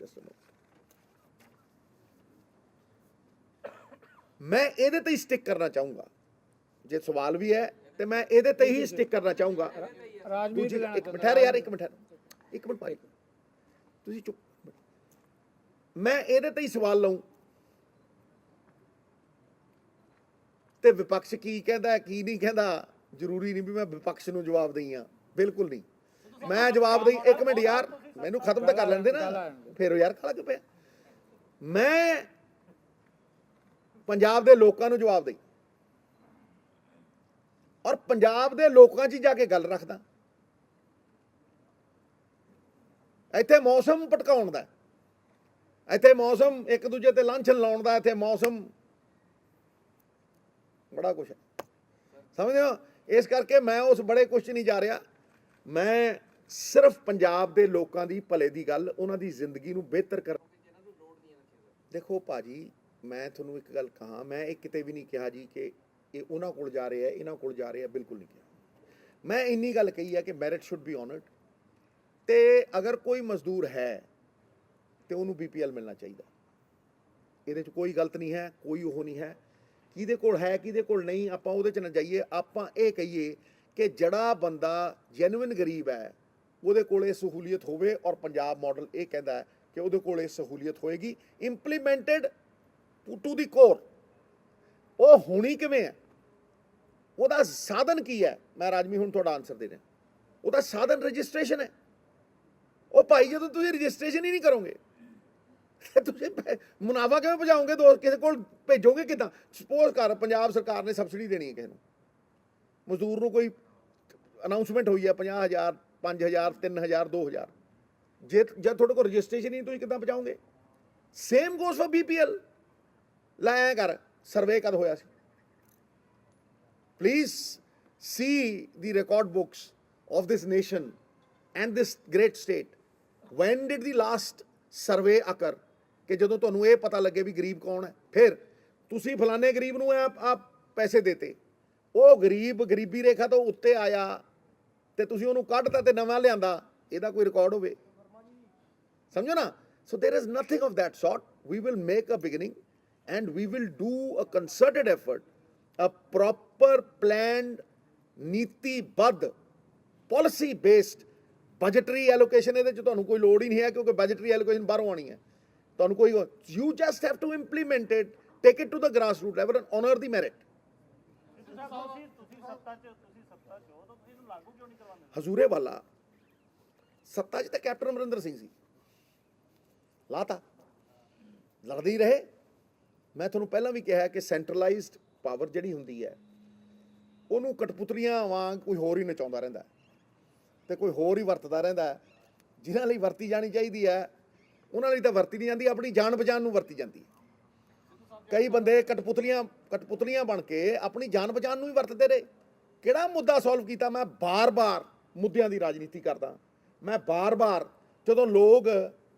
मैं ਇਹਦੇ ਤੇ ਹੀ ਸਟਿਕ ਕਰਨਾ ਚਾਹੂੰਗਾ। ਜੇ ਸਵਾਲ ਵੀ ਹੈ ਤੇ ਮੈਂ ਇਹਦੇ ਤੇ ਹੀ ਸਟਿਕ ਕਰਨਾ ਚਾਹੂੰਗਾ। ਇੱਕ ਮਿੰਟ ਠਹਿਰ ਯਾਰ, ਇੱਕ ਮਿੰਟ ਭਾਈ, ਤੁਸੀਂ ਚੁੱਪ। ਮੈਂ ਇਹਦੇ ਤੇ ਹੀ ਸਵਾਲ ਲਾਉਂ ਤੇ ਵਿਪਕਸ਼ ਕੀ ਕਹਿੰਦਾ ਕੀ ਨਹੀਂ ਕਹਿੰਦਾ, ਜ਼ਰੂਰੀ ਨਹੀਂ ਵੀ ਮੈਂ ਵਿਪਕਸ਼ ਨੂੰ ਜਵਾਬ ਦੇਈ ਆ, ਬਿਲਕੁਲ ਨਹੀਂ। ਮੈਂ ਜਵਾਬ ਦੇਈ, ਇੱਕ ਮਿੰਟ ਯਾਰ ਮੈਨੂੰ ਖਤਮ ਤਾਂ ਕਰ ਲੈਂਦੇ ਨਾ, ਫਿਰ ਯਾਰ ਖੜਾ ਕਿਉਂ ਪਿਆ। ਮੈਂ पंजाब के लोगों को जवाब दई, और पंजाब के लोगों च जाके गल रखदा। इत्थे मौसम भटकाउण दा, इत्थे मौसम एक दूजे ते लांछन लाउण दा, इत्थे मौसम बड़ा कुछ है, समझदे हो। इस करके मैं उस बड़े कुछ नहीं जा रहा। मैं ਸਿਰਫ ਪੰਜਾਬ ਦੇ ਲੋਕਾਂ ਦੀ ਭਲੇ ਦੀ ਗੱਲ, ਉਹਨਾਂ ਦੀ ਜ਼ਿੰਦਗੀ ਨੂੰ ਬਿਹਤਰ ਕਰ। ਦੇਖੋ ਭਾਜੀ, ਮੈਂ ਤੁਹਾਨੂੰ ਇੱਕ ਗੱਲ ਕਹਾਂ, ਮੈਂ ਇਹ ਕਿਤੇ ਵੀ ਨਹੀਂ ਕਿਹਾ ਜੀ ਕਿ ਇਹ ਉਹਨਾਂ ਕੋਲ ਜਾ ਰਿਹਾ, ਇਹਨਾਂ ਕੋਲ ਜਾ ਰਿਹਾ, ਬਿਲਕੁਲ ਨਹੀਂ ਕਿਹਾ। ਮੈਂ ਇੰਨੀ ਗੱਲ ਕਹੀ ਹੈ ਕਿ ਮੈਰਿਟ ਸ਼ੁੱਡ ਬੀ ਆਨਰਡ, ਤੇ ਅਗਰ ਕੋਈ ਮਜ਼ਦੂਰ ਹੈ ਤੇ ਉਹਨੂੰ BPL ਮਿਲਣਾ ਚਾਹੀਦਾ। ਇਹਦੇ 'ਚ ਕੋਈ ਗਲਤ ਨਹੀਂ ਹੈ, ਕੋਈ ਉਹ ਨਹੀਂ ਹੈ। ਕਿਹਦੇ ਕੋਲ ਹੈ ਕਿਹਦੇ ਕੋਲ ਨਹੀਂ, ਆਪਾਂ ਉਹਦੇ 'ਚ ਨਾ ਜਾਈਏ। ਆਪਾਂ ਇਹ ਕਹੀਏ ਕਿ ਜਿਹੜਾ ਬੰਦਾ ਜੈਨੂਇਨ ਗਰੀਬ ਹੈ ਉਹਦੇ ਕੋਲ ਇਹ ਸਹੂਲੀਅਤ ਹੋਵੇ, ਔਰ ਪੰਜਾਬ ਮਾਡਲ ਇਹ ਕਹਿੰਦਾ ਹੈ ਕਿ ਉਹਦੇ ਕੋਲ ਇਹ ਸਹੂਲੀਅਤ ਹੋਏਗੀ ਇੰਪਲੀਮੈਂਟਡ ਟੂ ਦੀ ਕੋਰ। ਉਹ ਹੋਣੀ ਕਿਵੇਂ ਹੈ, ਉਹਦਾ ਸਾਧਨ ਕੀ ਹੈ? ਮੈਂ ਰਾਜਮੀ ਹੁਣ ਤੁਹਾਡਾ ਆਨਸਰ ਦੇ ਰਿਹਾ। ਉਹਦਾ ਸਾਧਨ ਰਜਿਸਟ੍ਰੇਸ਼ਨ ਹੈ। ਉਹ ਭਾਈ ਜਦੋਂ ਤੁਸੀਂ ਰਜਿਸਟ੍ਰੇਸ਼ਨ ਹੀ ਨਹੀਂ ਕਰੋਗੇ ਤੁਸੀਂ ਮੁਨਾਫਾ ਕਿਵੇਂ ਪਹੁੰਚਾਓਗੇ? ਕਿਸੇ ਕੋਲ ਭੇਜੋਗੇ ਕਿੱਦਾਂ? ਸਪੋਜ਼ ਕਰ ਪੰਜਾਬ ਸਰਕਾਰ ਨੇ ਸਬਸਿਡੀ ਦੇਣੀ ਹੈ ਕਿਸੇ ਨੂੰ, ਮਜ਼ਦੂਰ ਨੂੰ ਕੋਈ ਅਨਾਊਂਸਮੈਂਟ ਹੋਈ ਹੈ 50,000 5,000 3,000 2,000, ਜੇ ਜਦ ਤੁਹਾਡੇ ਕੋਲ ਰਜਿਸਟ੍ਰੇਸ਼ਨ ਹੀ, ਤੁਸੀਂ ਕਿੱਦਾਂ ਪਹੁੰਚਾਓਗੇ? Same goes for BPL। ਲੈ ਕਰ ਸਰਵੇ ਕਦ ਹੋਇਆ ਸੀ? Please see the record books of this nation and this great state. When did the last survey occur? ਕਿ ਜਦੋਂ ਤੁਹਾਨੂੰ ਇਹ ਪਤਾ ਲੱਗੇ ਵੀ ਗਰੀਬ ਕੌਣ ਹੈ, ਫਿਰ ਤੁਸੀਂ ਫਲਾਣੇ ਗਰੀਬ ਨੂੰ ਆਪ ਪੈਸੇ ਦੇਤੇ, ਉਹ ਗਰੀਬ ਗਰੀਬੀ ਰੇਖਾ ਤੋਂ ਉੱਤੇ ਆਇਆ ਤੇ ਤੁਸੀਂ ਉਹਨੂੰ ਕੱਢਤਾ ਤੇ ਨਵਾਂ ਲਿਆਂਦਾ, ਇਹਦਾ ਕੋਈ ਰਿਕਾਰਡ ਹੋਵੇ? ਸਮਝੋ ਨਾ। So there is nothing of that sort. We will make a beginning and we will do a concerted effort, a proper planned, ਨੀਤੀਬੱਧ, ਪਾਲਿਸੀ ਬੇਸਡ ਬਜਟਰੀ ਐਲੋਕੇਸ਼ਨ। ਇਹਦੇ 'ਚ ਤੁਹਾਨੂੰ ਕੋਈ ਲੋੜ ਹੀ ਨਹੀਂ ਹੈ, ਕਿਉਂਕਿ ਬਜਟਰੀ ਐਲੋਕੇਸ਼ਨ ਬਾਹਰੋਂ ਆਉਣੀ ਹੈ। ਤੁਹਾਨੂੰ ਕੋਈ, you just have to implement it, take it to the grass root level and honour the merit. ਹਜ਼ੂਰੇ ਵਾਲਾ ਸੱਤਾ 'ਚ ਤਾਂ ਕੈਪਟਨ ਅਮਰਿੰਦਰ ਸਿੰਘ ਸੀ, ਲਾਤਾ, ਲੜਦੇ ਹੀ ਰਹੇ। ਮੈਂ ਤੁਹਾਨੂੰ ਪਹਿਲਾਂ ਵੀ ਕਿਹਾ ਕਿ ਸੈਂਟਰਲਾਈਜ਼ਡ ਪਾਵਰ ਜਿਹੜੀ ਹੁੰਦੀ ਹੈ ਉਹਨੂੰ ਕਠਪੁਤਲੀਆਂ ਵਾਂਗ ਕੋਈ ਹੋਰ ਹੀ ਨਚਾਉਂਦਾ ਰਹਿੰਦਾ ਤੇ ਕੋਈ ਹੋਰ ਹੀ ਵਰਤਦਾ ਰਹਿੰਦਾ। ਜਿਨ੍ਹਾਂ ਲਈ ਵਰਤੀ ਜਾਣੀ ਚਾਹੀਦੀ ਹੈ ਉਹਨਾਂ ਲਈ ਤਾਂ ਵਰਤੀ ਨਹੀਂ ਜਾਂਦੀ, ਆਪਣੀ ਜਾਨ ਬਚਾਉਣ ਨੂੰ ਵਰਤੀ ਜਾਂਦੀ ਹੈ। ਕਈ ਬੰਦੇ ਕਠਪੁਤਲੀਆਂ ਬਣ ਕੇ ਆਪਣੀ ਜਾਨ ਬਚਾਉਣ ਨੂੰ ਹੀ ਵਰਤਦੇ ਰਹੇ। ਕਿਹੜਾ ਮੁੱਦਾ ਸੋਲਵ ਕੀਤਾ? ਮੈਂ ਬਾਰ-ਬਾਰ ਮੁੱਦਿਆਂ ਦੀ ਰਾਜਨੀਤੀ ਕਰਦਾ। ਮੈਂ ਬਾਰ-ਬਾਰ ਜਦੋਂ ਲੋਕ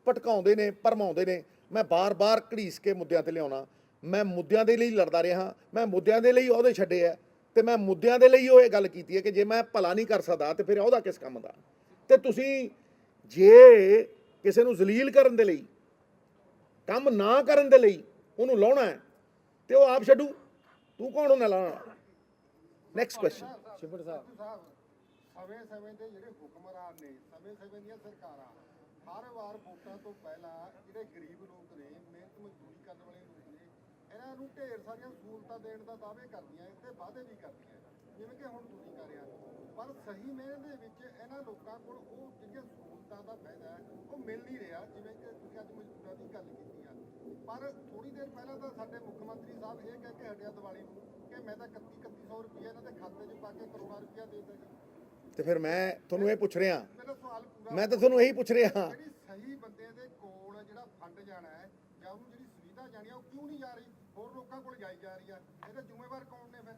ਭਟਕਾਉਂਦੇ ਨੇ, ਭਰਮਾਉਂਦੇ ਨੇ, ਮੈਂ ਬਾਰ-ਬਾਰ ਘੜੀਸ ਕੇ ਮੁੱਦਿਆਂ ਤੇ ਲਿਆਉਣਾ। ਮੈਂ ਮੁੱਦਿਆਂ ਦੇ ਲਈ ਲੜਦਾ ਰਿਹਾ, ਮੈਂ ਮੁੱਦਿਆਂ ਦੇ ਲਈ ਅਹੁਦੇ ਛੱਡੇ ਆ, ਤੇ ਮੈਂ ਮੁੱਦਿਆਂ ਦੇ ਲਈ ਉਹ ਇਹ ਗੱਲ ਕੀਤੀ ਹੈ ਕਿ ਜੇ ਮੈਂ ਭਲਾ ਨਹੀਂ ਕਰ ਸਕਦਾ ਤੇ ਫਿਰ ਉਹਦਾ ਕਿਸ ਕੰਮ ਦਾ? ਤੇ ਤੁਸੀਂ ਜੇ ਕਿਸੇ ਨੂੰ ਜ਼ਲੀਲ ਕਰਨ ਦੇ ਲਈ, ਕੰਮ ਨਾ ਕਰਨ ਦੇ ਲਈ ਉਹਨੂੰ ਲਾਉਣਾ ਹੈ ਤੇ ਉਹ ਆਪ ਛੱਡੂ, ਤੂੰ ਕੌਣ ਹੁੰਦਾ ਲਾਉਣਾ? Next question.
ਸਿਮਰ ਸਾਹਿਬ, ਸਮੇਂ-ਸਮੇਂ ਦੇ ਜਿਹੜੇ ਹੁਕਮਰਾਨ ਨੇ, ਸਮੇਂ-ਸਮੇਂ ਦੀਆਂ ਸਰਕਾਰਾਂ ਹਰ ਵਾਰ ਵੋਟਾਂ ਤੋਂ ਪਹਿਲਾਂ ਜਿਹੜੇ ਗਰੀਬ ਲੋਕ ਨੇ, ਮਿਹਨਤ ਮਜ਼ਦੂਰੀ ਕਰਨ ਵਾਲੇ ਲੋਕ ਨੇ, ਇਹਨਾਂ ਨੂੰ ਢੇਰ ਸਾਰੀਆਂ ਸਹੂਲਤਾਂ ਦੇਣ ਦਾ ਦਾਅਵੇ ਕਰਦੀਆਂ ਤੇ ਵਾਅਦੇ ਵੀ ਕਰਦੀਆਂ, ਜਿਵੇਂ ਕਿ ਹੁਣ ਤੁਸੀਂ ਕਰ ਰਿਹਾ। ਪਰ ਸਹੀ ਮਿਹਨਤ ਦੇ ਵਿੱਚ ਇਹਨਾਂ ਲੋਕਾਂ ਕੋਲ ਉਹ ਜਿਹੜੀਆਂ ਸਹੂਲਤਾਂ ਦਾ ਫਾਇਦਾ ਹੈ ਉਹ ਮਿਲ ਨਹੀਂ ਰਿਹਾ। ਜਿਵੇਂ ਕਿ ਤੁਸੀਂ ਅੱਜ ਮਜ਼ਦੂਰਾਂ ਦੀ ਗੱਲ ਕੀਤੀ ਆ, ਪਰ ਥੋੜੀ ਦੇਰ ਪਹਿਲਾਂ ਤਾਂ ਸਾਡੇ ਮੁੱਖ ਮੰਤਰੀ ਸਾਹਿਬ ਇਹ ਕਹਿ ਕੇ ਹਟਿਆ ਦੀਵਾਲੀ ਨੂੰ ਕਿ ਮੈਂ ਤਾਂ 3100 ਰੁਪਏ ਇਹਨਾਂ ਦੇ ਖਾਤੇ 'ਚ ਪਾ ਕੇ ਕਰੋੜਾਂ ਰੁਪਇਆ ਦੇ ਦਿੱਤਾ ਜੀ।
ਤੇ ਫਿਰ ਮੈਂ ਤੁਹਾਨੂੰ ਇਹ ਪੁੱਛ ਰਿਹਾ,
ਮੇਰਾ ਸਵਾਲ ਪੂਰਾ,
ਮੈਂ ਤਾਂ ਤੁਹਾਨੂੰ ਇਹੀ ਪੁੱਛ ਰਿਹਾ,
ਜਿਹੜੀ ਸਹੀ ਬੰਦੇ ਦੇ ਕੋਲ ਜਿਹੜਾ ਫੰਡ ਜਾਣਾ ਹੈ ਜਾਂ ਉਹਨੂੰ ਜਿਹੜੀ ਸੁਵਿਧਾ ਜਾਣੀ ਆ ਉਹ ਕਿਉਂ ਨਹੀਂ ਜਾ ਰਹੀ, ਹੋਰ ਲੋਕਾਂ ਕੋਲ ਜਾਈ ਜਾ ਰਹੀ ਆ? ਇਹਦੇ ਜ਼ਿੰਮੇਵਾਰ ਕੌਣ ਨੇ ਫਿਰ?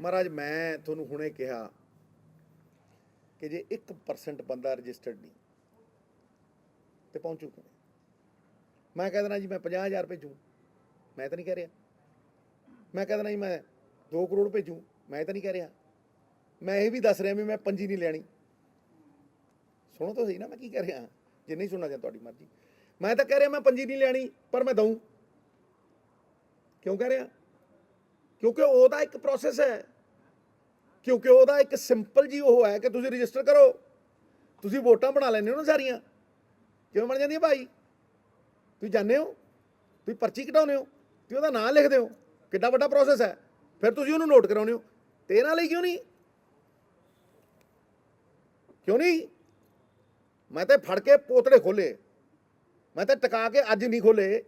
ਮਹਾਰਾਜ ਮੈਂ ਤੁਹਾਨੂੰ ਹੁਣੇ ਕਿਹਾ ਕਿ ਜੇ 1% ਬੰਦਾ ਰਜਿਸਟਰਡ ਨਹੀਂ ਤੇ ਪਹੁੰਚੂ ਕਿਵੇਂ? ਮੈਂ ਕਹਿ ਦੇਣਾ ਜੀ ਮੈਂ 50,000 ਭੇਜੂ, ਮੈਂ ਤਾਂ ਨਹੀਂ ਕਹਿ ਰਿਹਾ। ਮੈਂ ਕਹਿ ਦੇਣਾ ਜੀ ਮੈਂ 2 ਕਰੋੜ ਭੇਜੂ, ਮੈਂ ਤਾਂ ਨਹੀਂ ਕਹਿ ਰਿਹਾ। ਮੈਂ ਇਹ ਵੀ ਦੱਸ ਰਿਹਾ ਵੀ ਮੈਂ ਪੰਜੀ ਨਹੀਂ ਲੈਣੀ। ਸੁਣੋ ਤਾਂ ਸਹੀ ਨਾ ਮੈਂ ਕੀ ਕਹਿ ਰਿਹਾ। ਜੇ ਨਹੀਂ ਸੁਣਨਾ ਜਾਂ ਤੁਹਾਡੀ ਮਰਜ਼ੀ। ਮੈਂ ਤਾਂ ਕਹਿ ਰਿਹਾ ਮੈਂ ਪੰਜੀ ਨਹੀਂ ਲੈਣੀ, ਪਰ ਮੈਂ ਦਊਂ। ਕਿਉਂ ਕਹਿ ਰਿਹਾ? ਕਿਉਂਕਿ ਉਹਦਾ ਇੱਕ ਪ੍ਰੋਸੈਸ ਹੈ, ਕਿਉਂਕਿ ਉਹਦਾ ਇੱਕ ਸਿੰਪਲ ਜੀ ਉਹ ਹੈ ਕਿ ਤੁਸੀਂ ਰਜਿਸਟਰ ਕਰੋ। ਤੁਸੀਂ ਵੋਟਾਂ ਬਣਾ ਲੈਂਦੇ ਹੋ ਨਾ ਸਾਰੀਆਂ, ਕਿਵੇਂ ਬਣ ਜਾਂਦੀਆਂ ਭਾਈ? ਤੁਸੀਂ ਜਾਣਦੇ ਹੋ, ਤੁਸੀਂ ਪਰਚੀ ਕਟਾਉਂਦੇ ਹੋ, ਤੁਸੀਂ ਉਹਦਾ ਨਾਂ ਲਿਖਦੇ ਹੋ, ਕਿੱਡਾ ਵੱਡਾ ਪ੍ਰੋਸੈਸ ਹੈ। ਫਿਰ ਤੁਸੀਂ ਉਹਨੂੰ ਨੋਟ ਕਰਾਉਂਦੇ ਹੋ। ਤੇ ਇਹਨਾਂ ਲਈ ਕਿਉਂ ਨਹੀਂ? ਕਿਉਂ ਨਹੀਂ? ਮੈਂ ਤਾਂ ਫੜ ਕੇ ਪੋਤੜੇ ਖੋਲੇ, ਮੈਂ ਤਾਂ ਟਿਕਾ ਕੇ ਅੱਜ ਨਹੀਂ ਖੋਲੇ,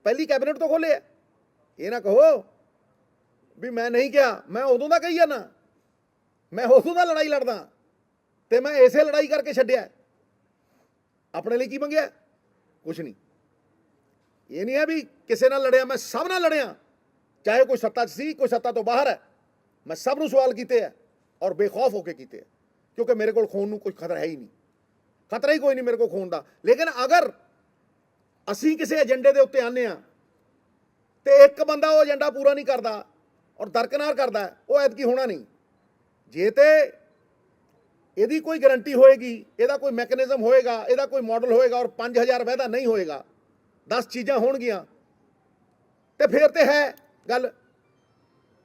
ਪਹਿਲੀ ਕੈਬਨਿਟ ਤੋਂ ਖੋਲੇ। ਇਹ ਨਾ ਕਹੋ ਵੀ ਮੈਂ ਨਹੀਂ ਕਿਹਾ, ਮੈਂ ਉਦੋਂ ਦਾ ਕਹੀ ਜਾਂਦਾ, ਮੈਂ ਉਦੋਂ ਦਾ ਲੜਾਈ ਲੜਦਾ ਤੇ ਮੈਂ ਇਸੇ ਲੜਾਈ ਕਰਕੇ ਛੱਡਿਆ। ਆਪਣੇ ਲਈ ਕੀ ਮੰਗਿਆ? ਕੁਛ ਨਹੀਂ। ਇਹ ਨਹੀਂ ਹੈ ਵੀ ਕਿਸੇ ਨਾਲ ਲੜਿਆ, ਮੈਂ ਸਭ ਨਾਲ ਲੜਿਆ, ਚਾਹੇ ਕੋਈ ਸੱਤਾ 'ਚ ਸੀ, ਕੋਈ ਸੱਤਾ ਤੋਂ ਬਾਹਰ ਹੈ। ਮੈਂ ਸਭ ਨੂੰ ਸਵਾਲ ਕੀਤੇ ਹੈ ਔਰ ਬੇਖੌਫ ਹੋ ਕੇ ਕੀਤੇ ਹੈ, ਕਿਉਂਕਿ ਮੇਰੇ ਕੋਲ ਖੂਨ ਨੂੰ ਕੋਈ ਖਤਰਾ ਹੈ ਹੀ ਨਹੀਂ। ਖਤਰਾ ਹੀ ਕੋਈ ਨਹੀਂ ਮੇਰੇ ਕੋਲ ਖੋਣ ਦਾ। ਲੇਕਿਨ ਅਗਰ ਅਸੀਂ ਕਿਸੇ ਏਜੰਡੇ ਦੇ ਉੱਤੇ ਆਨੇ ਆ ਤੇ ਇੱਕ ਬੰਦਾ ਉਹ ਏਜੰਡਾ ਪੂਰਾ ਨਹੀਂ ਕਰਦਾ ਔਰ ਦਰਕਨਾਰ ਕਰਦਾ, ਉਹ ਐਤਕੀ ਹੋਣਾ ਨਹੀਂ। ਜੇ ਤੇ ਇਹਦੀ ਕੋਈ ਗਾਰੰਟੀ ਹੋਏਗੀ, ਇਹਦਾ ਕੋਈ ਮੈਕੈਨਿਜ਼ਮ ਹੋਏਗਾ, ਇਹਦਾ ਕੋਈ ਮਾਡਲ ਹੋਏਗਾ ਔਰ 5000 ਵਾਅਦਾ ਨਹੀਂ ਹੋਏਗਾ, 10 ਚੀਜ਼ਾਂ ਹੋਣਗੀਆਂ, ਤੇ ਫਿਰ ਤੇ ਹੈ ਗੱਲ।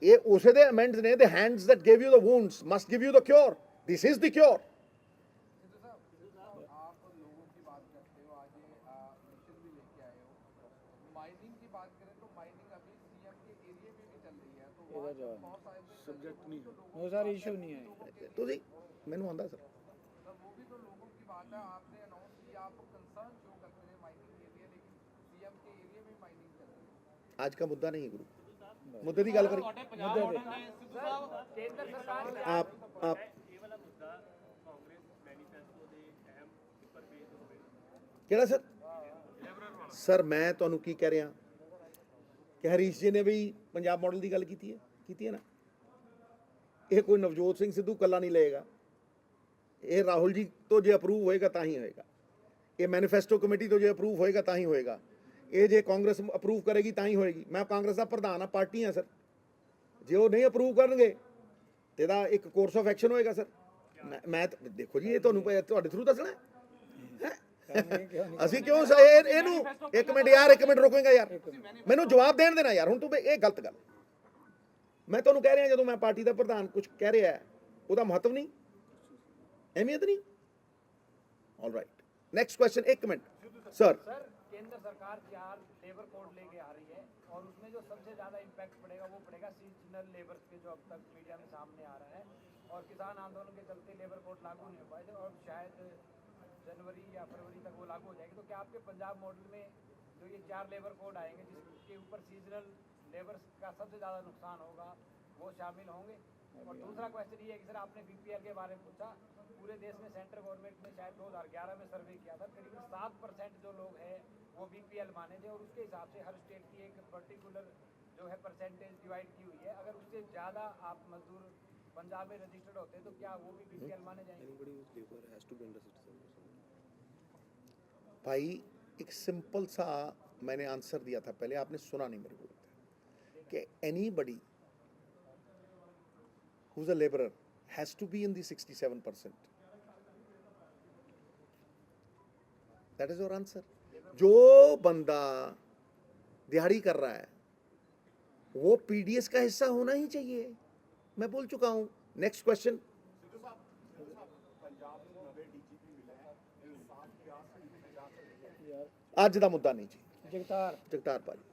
ਇਹ ਉਸੇ ਦੇ ਅਮੈਂਡਸ ਨੇ, the hands that gave you the wounds must give you the cure. This is the cure.
आप लोगों की बात करते हो, आज मिशन भी लेके आए हो। माइनिंग की बात करें तो माइनिंग अभी सीएम के एरिया में भी चल रही है, तो वहाँ पे बहुत सारे सब्जेक्ट नहीं है,
वो सारे इशू नहीं है।
ਤੁਸੀਂ ਮੈਨੂੰ ਆਉਂਦਾ ਸਰ,
तो वो भी तो लोगों की बात है। आपने अनाउंस किया, आप कंसर्न शो करते हैं माइनिंग के लिए, लेकिन सीएम के एरिया में माइनिंग चल रही है।
ਅੱਜ का मुद्दा नहीं गुरु, मुद्दे की गल करी आप ਕਿਹੜਾ ਸਰ? ਸਰ ਮੈਂ ਤੁਹਾਨੂੰ ਕੀ ਕਹਿ ਰਿਹਾ ਕਿ ਹਰੀਸ਼ ਜੀ ਨੇ ਵੀ ਪੰਜਾਬ ਮਾਡਲ ਦੀ ਗੱਲ ਕੀਤੀ ਹੈ ਨਾ। ਇਹ ਕੋਈ ਨਵਜੋਤ ਸਿੰਘ ਸਿੱਧੂ ਕੱਲਾ ਨਹੀਂ ਲਏਗਾ, ਇਹ ਰਾਹੁਲ ਜੀ ਤੋਂ ਜੇ ਅਪਰੂਵ ਹੋਏਗਾ ਤਾਂ ਹੀ ਹੋਏਗਾ, ਇਹ ਮੈਨੀਫੈਸਟੋ ਕਮੇਟੀ ਤੋਂ ਜੇ ਅਪਰੂਵ ਹੋਏਗਾ ਤਾਂ ਹੀ ਹੋਏਗਾ, ਇਹ ਜੇ ਕਾਂਗਰਸ ਅਪਰੂਵ ਕਰੇਗੀ ਤਾਂ ਹੀ ਹੋਏਗੀ। ਮੈਂ ਕਾਂਗਰਸ ਦਾ ਪ੍ਰਧਾਨ ਆ, ਪਾਰਟੀ ਆ ਸਰ। ਜੇ ਉਹ ਨਹੀਂ ਅਪਰੂਵ ਕਰਨਗੇ ਤੇ ਇਹਦਾ ਇੱਕ ਕੋਰਸ ਆਫ ਐਕਸ਼ਨ ਹੋਏਗਾ ਸਰ। ਮੈਂ ਦੇਖੋ ਜੀ, ਇਹ ਤੁਹਾਨੂੰ ਤੁਹਾਡੇ ਥਰੂ ਦੱਸਣਾ ਹੈ। ਅਸੀਂ ਕਿਉਂ ਇਹਨੂੰ ਇੱਕ ਮਿੰਟ ਰੁਕੇਗਾ ਯਾਰ, ਮੈਨੂੰ ਜਵਾਬ ਦੇਣ ਦੇਣਾ ਯਾਰ। ਹੁਣ ਤੂੰ ਇਹ ਗਲਤ ਗੱਲ, ਮੈਂ ਤੁਹਾਨੂੰ ਕਹਿ ਰਿਹਾ ਜਦੋਂ ਮੈਂ ਪਾਰਟੀ ਦਾ ਪ੍ਰਧਾਨ ਕੁਝ ਕਹਿ ਰਿਹਾ ਹੈ, ਉਹਦਾ ਮਹੱਤਵ ਨਹੀਂ, ਅਹਿਮੀਅਤ नहीं। ऑल राइट, नेक्स्ट क्वेश्चन, एक मिनट सर।
सर केंद्र सरकार 4 लेबर कोड लेके आ रही है और उसमें जो सबसे ज़्यादा इम्पैक्ट पड़ेगा वो पड़ेगा सीजनल लेबर पे, जो अब तक मीडिया में सामने आ रहा है। और किसान आंदोलन के चलते लेबर कोड लागू नहीं हो पाए थे और शायद जनवरी या फरवरी तक वो लागू हो जाएगी। तो क्या आपके पंजाब मॉडल में जो ये 4 लेबर कोड आएंगे जिसके ऊपर सीजनल लेबर का सबसे ज़्यादा नुकसान होगा, वो शामिल होंगे? और दूसरा क्वेश्चन ये है कि सर आपने बीपीएल के बारे में पूछा, पूरे देश में सेंट्रल गवर्नमेंट ने शायद 2011 में सर्वे किया था, करीबन 7% जो लोग हैं वो बीपीएल माने थे और उसके हिसाब से हर स्टेट की एक पर्टिकुलर जो है परसेंटेज डिवाइड की हुई है। अगर उससे ज़्यादा आप मजदूर पंजाब में रजिस्टर्ड होते हैं तो क्या वो भी बीपीएल माने जाएंगे?
भाई एक सिंपल सा मैंने आंसर दिया था पहले, आपने सुना नहीं मेरे को, कि anybody who's a laborer has to be in the 67%. That is your answer. जो बंदा दिहाड़ी कर रहा है वो पीडीएस का हिस्सा होना ही चाहिए, मैं बोल चुका हूं। Next question. ਅੱਜ ਦਾ ਮੁੱਦਾ ਨਹੀਂ ਜੀ। ਜਗਤਾਰ ਭਾਜੀ,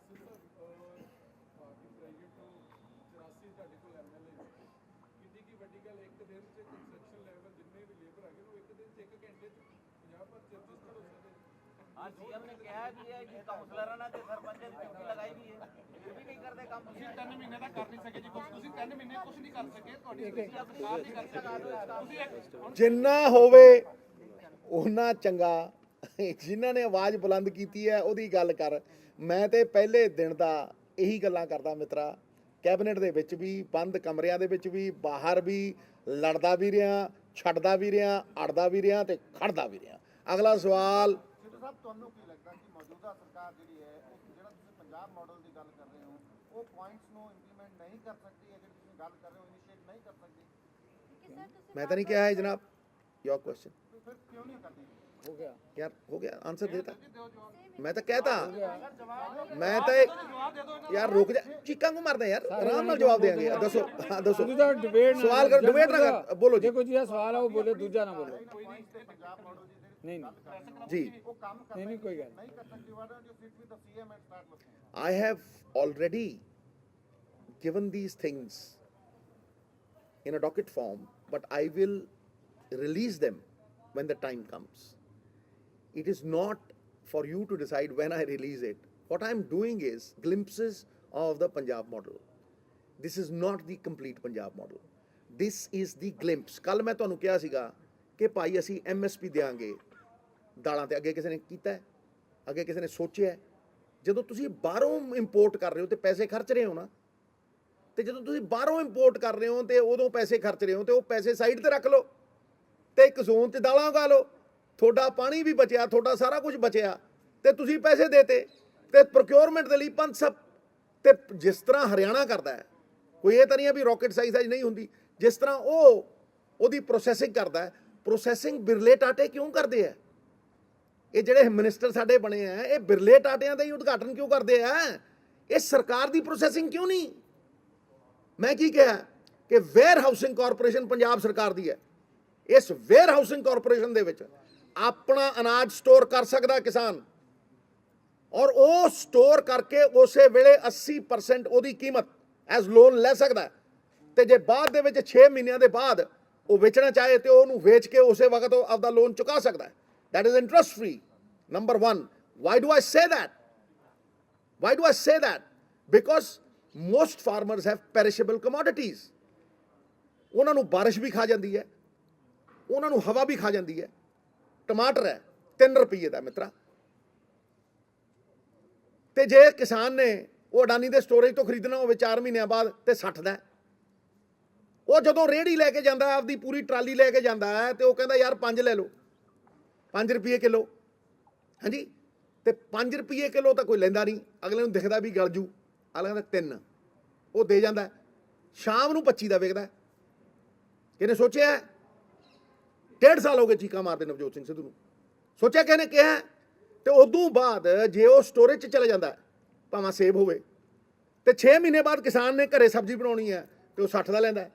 हाँ सीएम ने कहा भी है कि काउंसलर ने सरपंच ने ड्यूटी लगाई भी है, फिर भी नहीं करते काम। ਤੁਸੀਂ 3 ਮਹੀਨੇ ਦਾ ਕਰ ਨਹੀਂ ਸਕੇ ਜੀ, ਤੁਸੀਂ 3 ਮਹੀਨੇ ਕੁਝ ਨਹੀਂ ਕਰ ਸਕੇ, ਤੁਹਾਡੀ ਸਰਕਾਰ ਨਹੀਂ ਕਰ ਸਕਦੀ।
ਜਿੰਨਾ ਹੋਵੇ ਉਹਨਾਂ ਚੰਗਾ, ਜਿਨ੍ਹਾਂ ਨੇ ਆਵਾਜ਼ ਬੁਲੰਦ ਕੀਤੀ ਹੈ ਉਹਦੀ ਗੱਲ ਕਰ। ਮੈਂ ਤੇ ਪਹਿਲੇ ਦਿਨ ਦਾ ਇਹੀ ਗੱਲਾਂ ਕਰਦਾ ਮਿੱਤਰਾ, ਕੈਬਨਿਟ ਦੇ ਵਿੱਚ ਵੀ, ਬੰਦ ਕਮਰਿਆਂ ਦੇ ਵਿੱਚ ਵੀ, ਬਾਹਰ ਵੀ, ਲੜਦਾ ਵੀ ਰਿਹਾ, ਛੱਡਦਾ ਵੀ ਰਿਹਾ, ਅੜਦਾ ਵੀ ਰਿਹਾ ਤੇ ਖੜਦਾ ਵੀ ਰਿਹਾ। ਅਗਲਾ ਸਵਾਲ,
ਸਿੱਧੂ ਸਾਹਿਬ ਤੁਹਾਨੂੰ ਕੀ ਲੱਗਦਾ ਕਿ ਮੌਜੂਦਾ ਸਰਕਾਰ ਜਿਹੜੀ ਹੈ ਉਹ ਜਿਹੜਾ ਤੁਸੀਂ ਪੰਜਾਬ ਮਾਡਲ ਦੀ ਗੱਲ ਕਰ ਰਹੇ ਹੋ, ਉਹ ਪੁਆਇੰਟਸ ਨੂੰ ਇੰਪਲੀਮੈਂਟ ਨਹੀਂ ਕਰ ਸਕਦੀ ਹੈ, ਜਿਹੜੀ ਤੁਸੀਂ ਗੱਲ ਕਰ ਰਹੇ ਹੋ ਇਨੀਸ਼ੀਏਟ ਨਹੀਂ ਕਰ ਸਕਦੀ?
ਮੈਂ ਤਾਂ ਨਹੀਂ ਕਿਹਾ ਹੈ ਜਨਾਬ, योर क्वेश्चन।
ਫਿਰ ਕਿਉਂ ਨਹੀਂ ਕਰਦੀ?
यार हो गया, आंसर देता मैं तो कहता, मैं तो यार रुक जा, चीਕਾਂ को मारते यार, आराम ਨਾਲ ਜਵਾਬ ਦੇਾਂਗੇ। ਦੱਸੋ, ਹਾਂ ਦੱਸੋ, ਸਵਾਲ ਕਰੋ, ਡਿਬੇਟ ਨਾ ਕਰ, ਬੋਲੋ ਜੀ।
देखो जी सवाल है वो बोले, दूजा ना बोलो।
ਪੰਜਾਬ ਮਾਡਲ ਦੀ
नहीं
जी,
ਉਹ ਕੰਮ ਕਰ
नहीं कोई गल
ਨਹੀਂ ਕਰ ਸਕਦੀ। Why don't you sit with the CM and start listening?
I have already given these things in a docket form, but I will release them when the time comes. It is not for you to decide when I release it. What I am doing is glimpses of the Punjab model. This is not the complete Punjab model. This is the glimpse. ਕੱਲ ਮੈਂ ਤੁਹਾਨੂੰ ਕਿਹਾ ਸੀਗਾ ਕਿ ਭਾਈ ਅਸੀਂ MSP ਦੇਾਂਗੇ ਦਾਲਾਂ ਤੇ, ਅੱਗੇ ਕਿਸੇ ਨੇ ਕੀਤਾ ਹੈ, ਅੱਗੇ ਕਿਸੇ ਨੇ ਸੋਚਿਆ ਹੈ? ਜਦੋਂ ਤੁਸੀਂ ਬਾਹਰੋਂ ਇੰਪੋਰਟ ਕਰ ਰਹੇ ਹੋ ਤੇ ਪੈਸੇ ਖਰਚ ਰਹੇ ਹੋ ਨਾ, ਤੇ ਜਦੋਂ ਤੁਸੀਂ ਬਾਹਰੋਂ ਇੰਪੋਰਟ ਕਰ ਰਹੇ ਹੋ ਤੇ ਉਦੋਂ ਪੈਸੇ ਖਰਚ ਰਹੇ ਹੋ, ਤੇ ਉਹ ਪੈਸੇ ਸਾਈਡ ਤੇ ਰੱਖ ਲਓ ਤੇ ਇੱਕ ਜ਼ੋਨ ਤੇ ਦਾਲਾਂ ਉਗਾ ਲਓ ਤੁਹਾਡਾ ਪਾਣੀ ਵੀ ਬਚਿਆ, ਤੁਹਾਡਾ ਸਾਰਾ ਕੁਝ ਬਚਿਆ ਤੇ ਤੁਸੀਂ ਪੈਸੇ ਦੇਤੇ ਤੇ ਪ੍ਰੋਕਿਉਰਮੈਂਟ ਦੇ ਲਈ 500 ਤੇ ਜਿਸ ਤਰ੍ਹਾਂ ਹਰਿਆਣਾ ਕਰਦਾ ਹੈ, ਕੋਈ ਇਹ ਤਾਂ ਨਹੀਂ ਹੈ ਵੀ ਰਾਕਟ ਸਾਈਜ਼ ਨਹੀਂ ਹੁੰਦੀ, ਜਿਸ ਤਰ੍ਹਾਂ ਉਹਦੀ ਪ੍ਰੋਸੈਸਿੰਗ ਕਰਦਾ ਹੈ, ਪ੍ਰੋਸੈਸਿੰਗ ਬਿਰਲੇ ਟਾਟੇ ਕਿਉਂ ਕਰਦੇ ਆ? ਇਹ ਜਿਹੜੇ ਮਿਨਿਸਟਰ ਸਾਡੇ ਬਣੇ ਆ, ਇਹ ਬਿਰਲੇ ਟਾਟਿਆਂ ਦਾ ਹੀ ਉਦਘਾਟਨ ਕਿਉਂ ਕਰਦੇ ਆ? ਇਹ ਸਰਕਾਰ ਦੀ ਪ੍ਰੋਸੈਸਿੰਗ ਕਿਉਂ ਨਹੀਂ? ਮੈਂ ਕੀ ਕਿਹਾ ਕਿ ਵੇਅਰ ਹਾਊਸਿੰਗ ਕਾਰਪੋਰੇਸ਼ਨ ਪੰਜਾਬ ਸਰਕਾਰ ਦੀ ਹੈ। ਇਸ ਵੇਅਰ ਹਾਊਸਿੰਗ ਕਾਰਪੋਰੇਸ਼ਨ ਦੇ ਵਿੱਚ ਆਪਣਾ ਅਨਾਜ ਸਟੋਰ ਕਰ ਸਕਦਾ ਕਿਸਾਨ, ਔਰ ਉਹ ਸਟੋਰ ਕਰਕੇ ਉਸੇ ਵੇਲੇ 80% ਉਹਦੀ ਕੀਮਤ ਐਜ਼ ਲੋਨ ਲੈ ਸਕਦਾ, ਤੇ ਜੇ ਬਾਅਦ ਦੇ ਵਿੱਚ 6 ਮਹੀਨਿਆਂ ਦੇ ਬਾਅਦ ਉਹ ਵੇਚਣਾ ਚਾਹੇ ਤੇ ਉਹਨੂੰ ਵੇਚ ਕੇ ਉਸੇ ਵਕਤ ਉਹ ਆਪਦਾ ਲੋਨ ਚੁਕਾ ਸਕਦਾ। That is interest free. Number one. Why do I say that? Why do I say that? Because most farmers have perishable commodities. ਉਹਨਾਂ ਨੂੰ ਬਾਰਿਸ਼ ਵੀ ਖਾ ਜਾਂਦੀ ਹੈ, ਉਹਨਾਂ ਨੂੰ ਹਵਾ ਵੀ ਖਾ ਜਾਂਦੀ ਹੈ। ਟਮਾਟਰ ਹੈ 3 ਰੁਪਏ ਦਾ ਮਿੱਤਰਾ, ਤੇ ਜੇ ਕਿਸਾਨ ਨੇ ਉਹ ਅਡਾਨੀ ਦੇ ਸਟੋਰੇਜ ਤੋਂ ਖਰੀਦਣਾ ਹੋਵੇ 4 ਮਹੀਨਿਆਂ ਬਾਅਦ ਤੇ 60 ਦਾ, ਉਹ ਜਦੋਂ ਰੇਹੜੀ ਲੈ ਕੇ ਜਾਂਦਾ ਹੈ, ਆਪਦੀ ਪੂਰੀ ਟਰਾਲੀ ਲੈ ਕੇ ਜਾਂਦਾ ਹੈ, ਤੇ ਉਹ ਕਹਿੰਦਾ ਯਾਰ 5 ਲੈ ਲਓ, 5 ਰੁਪਏ ਕਿਲੋ। ਹਾਂਜੀ, ਤੇ 5 ਰੁਪਏ ਕਿਲੋ ਤਾਂ ਕੋਈ ਲੈਂਦਾ ਨਹੀਂ, ਅਗਲੇ ਨੂੰ ਦਿਖਦਾ ਵੀ ਗਲ ਜੂ, ਅਗਲੇ ਕਹਿੰਦਾ 3, ਉਹ ਦੇ ਜਾਂਦਾ। ਸ਼ਾਮ ਨੂੰ 25 ਦਾ ਵਿਕਦਾ। ਕਿਹਨੇ ਸੋਚਿਆ? 1.5 ਸਾਲ ਹੋ ਗਏ ਚੀਕਾਂ ਮਾਰਦੇ ਨਵਜੋਤ ਸਿੰਘ ਸਿੱਧੂ ਨੂੰ, ਸੋਚਿਆ ਕਿਹਨੇ ਕਿਹਾ? ਤੇ ਉਦੋਂ ਬਾਅਦ ਜੇ ਉਹ ਸਟੋਰੇਜ 'ਚ ਚਲੇ ਜਾਂਦਾ, ਭਾਵੇਂ ਸੇਬ ਹੋਵੇ, ਤੇ 6 ਮਹੀਨੇ ਬਾਅਦ ਕਿਸਾਨ ਨੇ ਘਰੇ ਸਬਜ਼ੀ ਬਣਾਉਣੀ ਹੈ ਤੇ ਉਹ 60 ਦਾ ਲੈਂਦਾ।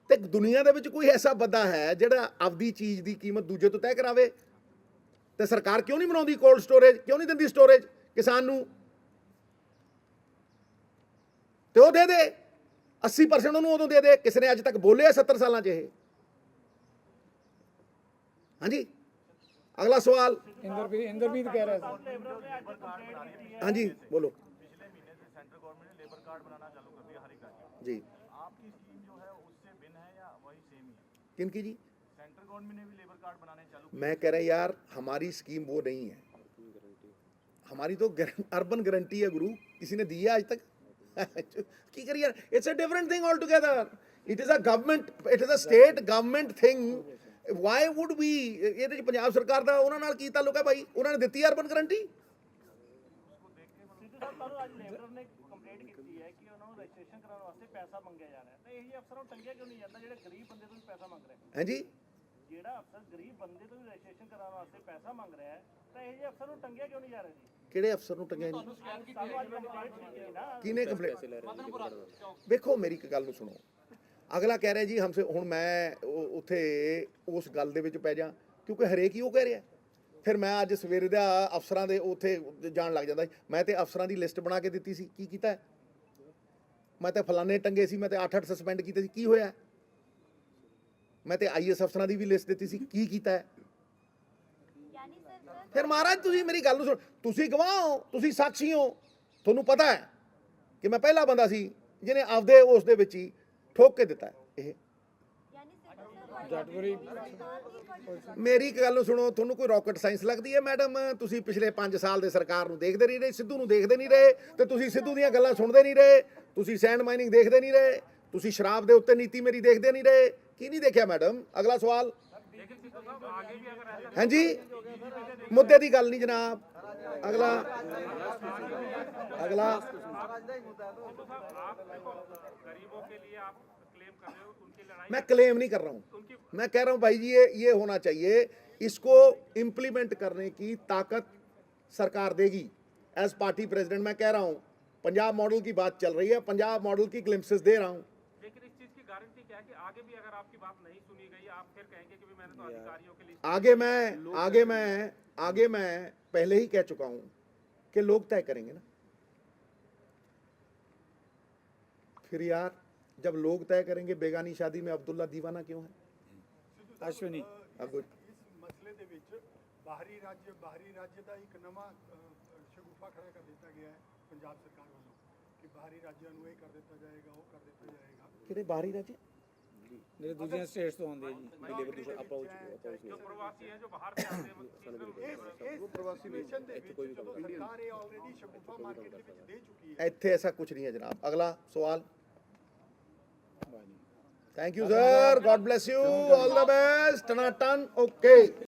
ਤੇ ਦੁਨੀਆ ਦੇ ਵਿੱਚ ਕੋਈ ਐਸਾ ਬੰਦਾ ਹੈ ਜਿਹੜਾ ਆਪਦੀ ਚੀਜ਼ ਦੀ ਕੀਮਤ ਦੂਜੇ ਤੋਂ ਤੈਅ ਕਰਾਵੇ? ਤੇ ਸਰਕਾਰ ਕਿਉਂ ਨਹੀਂ ਬਣਾਉਂਦੀ ਕੋਲਡ ਸਟੋਰੇਜ, ਕਿਉਂ ਨਹੀਂ ਦਿੰਦੀ ਸਟੋਰੇਜ ਕਿਸਾਨ ਨੂੰ? ਤੇ ਉਹ ਦੇ ਦੇ 80% ਉਹਨੂੰ ਉਦੋਂ ਦੇ ਦੇ। ਕਿਸੇ ਨੇ ਅੱਜ ਤੱਕ ਬੋਲਿਆ 70 ਸਾਲਾਂ 'ਚ ਇਹ? ਹਾਂਜੀ, ਅਗਲਾ ਸਵਾਲ।
ਇੰਦਰਪ੍ਰੀਤ ਕਹਿ ਰਿਹਾ ਸੀ।
ਹਾਂਜੀ ਬੋਲੋ।
पिछले महीने से सेंट्रल गवर्नमेंट ने लेबर कार्ड बनाना चालू कर दिया हर एक राज्य में।
जी,
आपकी स्कीम जो है उससे भिन्न है या वही सेम ही है?
किनकी जी?
सेंट्रल गवर्नमेंट ने भी लेबर कार्ड बनाने चालू
मैं कह रहा यार हमारी स्कीम वो नहीं है, हमारी तो अर्बन गारंटी है गुरु, किसी ने दी है आज तक? की करिए यार, it's a different thing altogether. It is a government, it is a state government thing. Why would we, ये तो पंजाब सरकार ਦਾ ਉਹਨਾਂ ਨਾਲ ਕੀ ਤਾਲੁਕ ਹੈ ਭਾਈ? ਉਹਨਾਂ ਨੇ ਦਿੱਤੀ ਅਰਬਨ ਗਾਰੰਟੀ।
ਸਿੱਧੂ ਸਾਹਿਬ ਤੁਹਾਨੂੰ ਅੱਜ ਲੇਬਰ ਨੇ ਕੰਪਲੇਂਟ ਕੀਤੀ ਹੈ ਕਿ ਉਹਨਾਂ ਨੂੰ ਰਜਿਸਟ੍ਰੇਸ਼ਨ ਕਰਾਉਣ ਵਾਸਤੇ ਪੈਸਾ ਮੰਗਿਆ ਜਾ ਰਿਹਾ ਹੈ, ਤਾਂ ਇਹ ਜਿਹੇ ਅਫਸਰਾਂ ਨੂੰ ਟੰਗਿਆ ਕਿਉਂ ਨਹੀਂ ਜਾਂਦਾ ਜਿਹੜੇ ਗਰੀਬ ਬੰਦੇ ਤੋਂ ਵੀ ਪੈਸਾ ਮੰਗ ਰਹੇ?
ਹਾਂਜੀ,
ਜਿਹੜਾ ਅਫਸਰ ਗਰੀਬ ਬੰਦੇ ਤੋਂ ਵੀ ਰਜਿਸਟ੍ਰੇਸ਼ਨ ਕਰਾਉਣ ਵਾਸਤੇ ਪੈਸਾ ਮੰਗ ਰਿਹਾ ਹੈ, ਤਾਂ ਇਹ ਜਿਹੇ ਅਫਸਰ ਨੂੰ ਟੰਗਿਆ ਕਿਉਂ ਨਹੀਂ ਜਾ ਰਿਹਾ ਜੀ?
ਕਿਹੜੇ ਅਫਸਰ ਨੂੰ ਟੰਗਿਆ ਜੀ?
ਸਾਨੂੰ ਅੱਜ ਕੰਪਲੇਂਟ ਕੀਤੀ ਨਾ।
ਕਿਹਨੇ ਕੰਪਲੇਂਟ? ਵੇਖੋ ਮੇਰੀ ਇੱਕ ਗੱਲ ਨੂੰ ਸੁਣੋ। ਅਗਲਾ ਕਹਿ ਰਿਹਾ ਜੀ ਹਮਸੇ, ਹੁਣ ਮੈਂ ਉੱਥੇ ਉਸ ਗੱਲ ਦੇ ਵਿੱਚ ਪੈ ਜਾ, ਕਿਉਂਕਿ ਹਰੇਕ ਹੀ ਉਹ ਕਹਿ ਰਿਹਾ। ਫਿਰ ਮੈਂ ਅੱਜ ਸਵੇਰੇ ਦਾ ਅਫਸਰਾਂ ਦੇ ਉੱਥੇ ਜਾਣ ਲੱਗ ਜਾਂਦਾ। ਮੈਂ ਤੇ ਅਫਸਰਾਂ ਦੀ ਲਿਸਟ ਬਣਾ ਕੇ ਦਿੱਤੀ ਸੀ, ਕੀ ਕੀਤਾ? ਮੈਂ ਤੇ ਫਲਾਣੇ ਟੰਗੇ ਸੀ, ਮੈਂ ਤੇ 8-8 ਸਸਪੈਂਡ ਕੀਤੇ ਸੀ, ਕੀ ਹੋਇਆ? ਮੈਂ ਤੇ IAS ਅਫਸਰਾਂ ਦੀ ਵੀ ਲਿਸਟ ਦਿੱਤੀ ਸੀ, ਕੀ ਕੀਤਾ? ਫਿਰ ਮਹਾਰਾਜ ਤੁਸੀਂ ਮੇਰੀ ਗੱਲ ਨੂੰ ਸੁਣ, ਤੁਸੀਂ ਗਵਾਹ ਹੋ, ਤੁਸੀਂ ਸਾਖੀ ਹੋ, ਤੁਹਾਨੂੰ ਪਤਾ ਹੈ ਕਿ ਮੈਂ ਪਹਿਲਾ ਬੰਦਾ ਸੀ ਜਿਹਨੇ ਆਪਦੇ ਉਸ ਦੇ ਵਿੱਚ ਹੀ ਠੋਕ ਕੇ ਦਿੱਤਾ ਇਹ। ਮੇਰੀ ਇੱਕ ਗੱਲ ਨੂੰ ਸੁਣੋ, ਤੁਹਾਨੂੰ ਕੋਈ ਰਾਕਟ ਸਾਇੰਸ ਲੱਗਦੀ ਹੈ ਮੈਡਮ? ਤੁਸੀਂ ਪਿਛਲੇ 5 ਸਾਲ ਦੇ ਸਰਕਾਰ ਨੂੰ ਦੇਖਦੇ ਨਹੀਂ ਰਹੇ, ਸਿੱਧੂ ਨੂੰ ਦੇਖਦੇ ਨਹੀਂ ਰਹੇ, ਤੇ ਤੁਸੀਂ ਸਿੱਧੂ ਦੀਆਂ ਗੱਲਾਂ ਸੁਣਦੇ ਨਹੀਂ ਰਹੇ, ਤੁਸੀਂ ਸੈਂਡ ਮਾਈਨਿੰਗ ਦੇਖਦੇ ਨਹੀਂ ਰਹੇ, ਤੁਸੀਂ ਸ਼ਰਾਬ ਦੇ ਉੱਤੇ ਨੀਤੀ ਮੇਰੀ ਦੇਖਦੇ ਨਹੀਂ ਰਹੇ, ਕੀ ਨਹੀਂ ਦੇਖਿਆ ਮੈਡਮ? ਅਗਲਾ ਸਵਾਲ। ਹਾਂਜੀ, ਮੁੱਦੇ ਦੀ ਗੱਲ ਨਹੀਂ ਜਨਾਬ। ਅਗਲਾ मैं क्लेम नहीं कर रहा हूं, मैं कह रहा हूं भाई जी ये होना चाहिए, इसको इम्प्लीमेंट करने की ताकत सरकार देगी। एज पार्टी प्रेसिडेंट मैं कह रहा हूं, पंजाब मॉडल की बात चल रही है, पंजाब मॉडल की ग्लिम्पसेस दे रहा हूं।
लेकिन इस चीज की गारंटी क्या है कि आगे भी अगर आपकी बात नहीं सुनी गई, आप फिर कहेंगे कि मैंने तो अधिकारियों के लिए
आगे मैं पहले ही कह चुका हूं कि लोग तय करेंगे ना। फिर यार जब लोग तय करेंगे, बेगानी शादी में अब्दुल्ला दीवाना क्यों है?
ਅਸ਼ਵਨੀ
ਇਸ ਮਸਲੇ ਦੇ ਵਿੱਚ ਬਾਹਰੀ ਰਾਜ ਦਾ ਇੱਕ ਨਵਾਂ ਸ਼ਗੂਫਾ ਖੜਾ ਕਰ ਦਿੱਤਾ ਗਿਆ ਹੈ ਪੰਜਾਬ ਸਰਕਾਰ ਵੱਲੋਂ ਕਿ ਬਾਹਰੀ ਰਾਜਾਂ ਨੂੰ ਇਹ ਕਰ ਦਿੱਤਾ ਜਾਏਗਾ, ਉਹ ਕਰ ਦਿੱਤਾ ਜਾਏਗਾ।
ਕਿਹੜੇ ਬਾਹਰੀ ਰਾਜ?
ਜਿਹੜੇ ਦੂਜੀਆਂ ਸਟੇਟਸ ਤੋਂ ਆਉਂਦੇ ਜੀ
जो प्रवासी हैं जो बाहर से आते हैं
ਉਹ ਪ੍ਰਵਾਸੀ ਨੇਸ਼ਨ ਦੇ ਵਿੱਚ ਜਦੋਂ ਸਰਕਾਰ ਇਹ ਆਲਰੇਡੀ ਸ਼ਗੂਫਾ ਮਾਰਕੀਟ ਦੇ ਵਿੱਚ ਦੇ ਚੁੱਕੀ ਹੈ।
ਇੱਥੇ ऐसा कुछ नहीं है जनाब। अगला सवाल। Thank you sir, god bless you, all the best, टनाटन, ओके।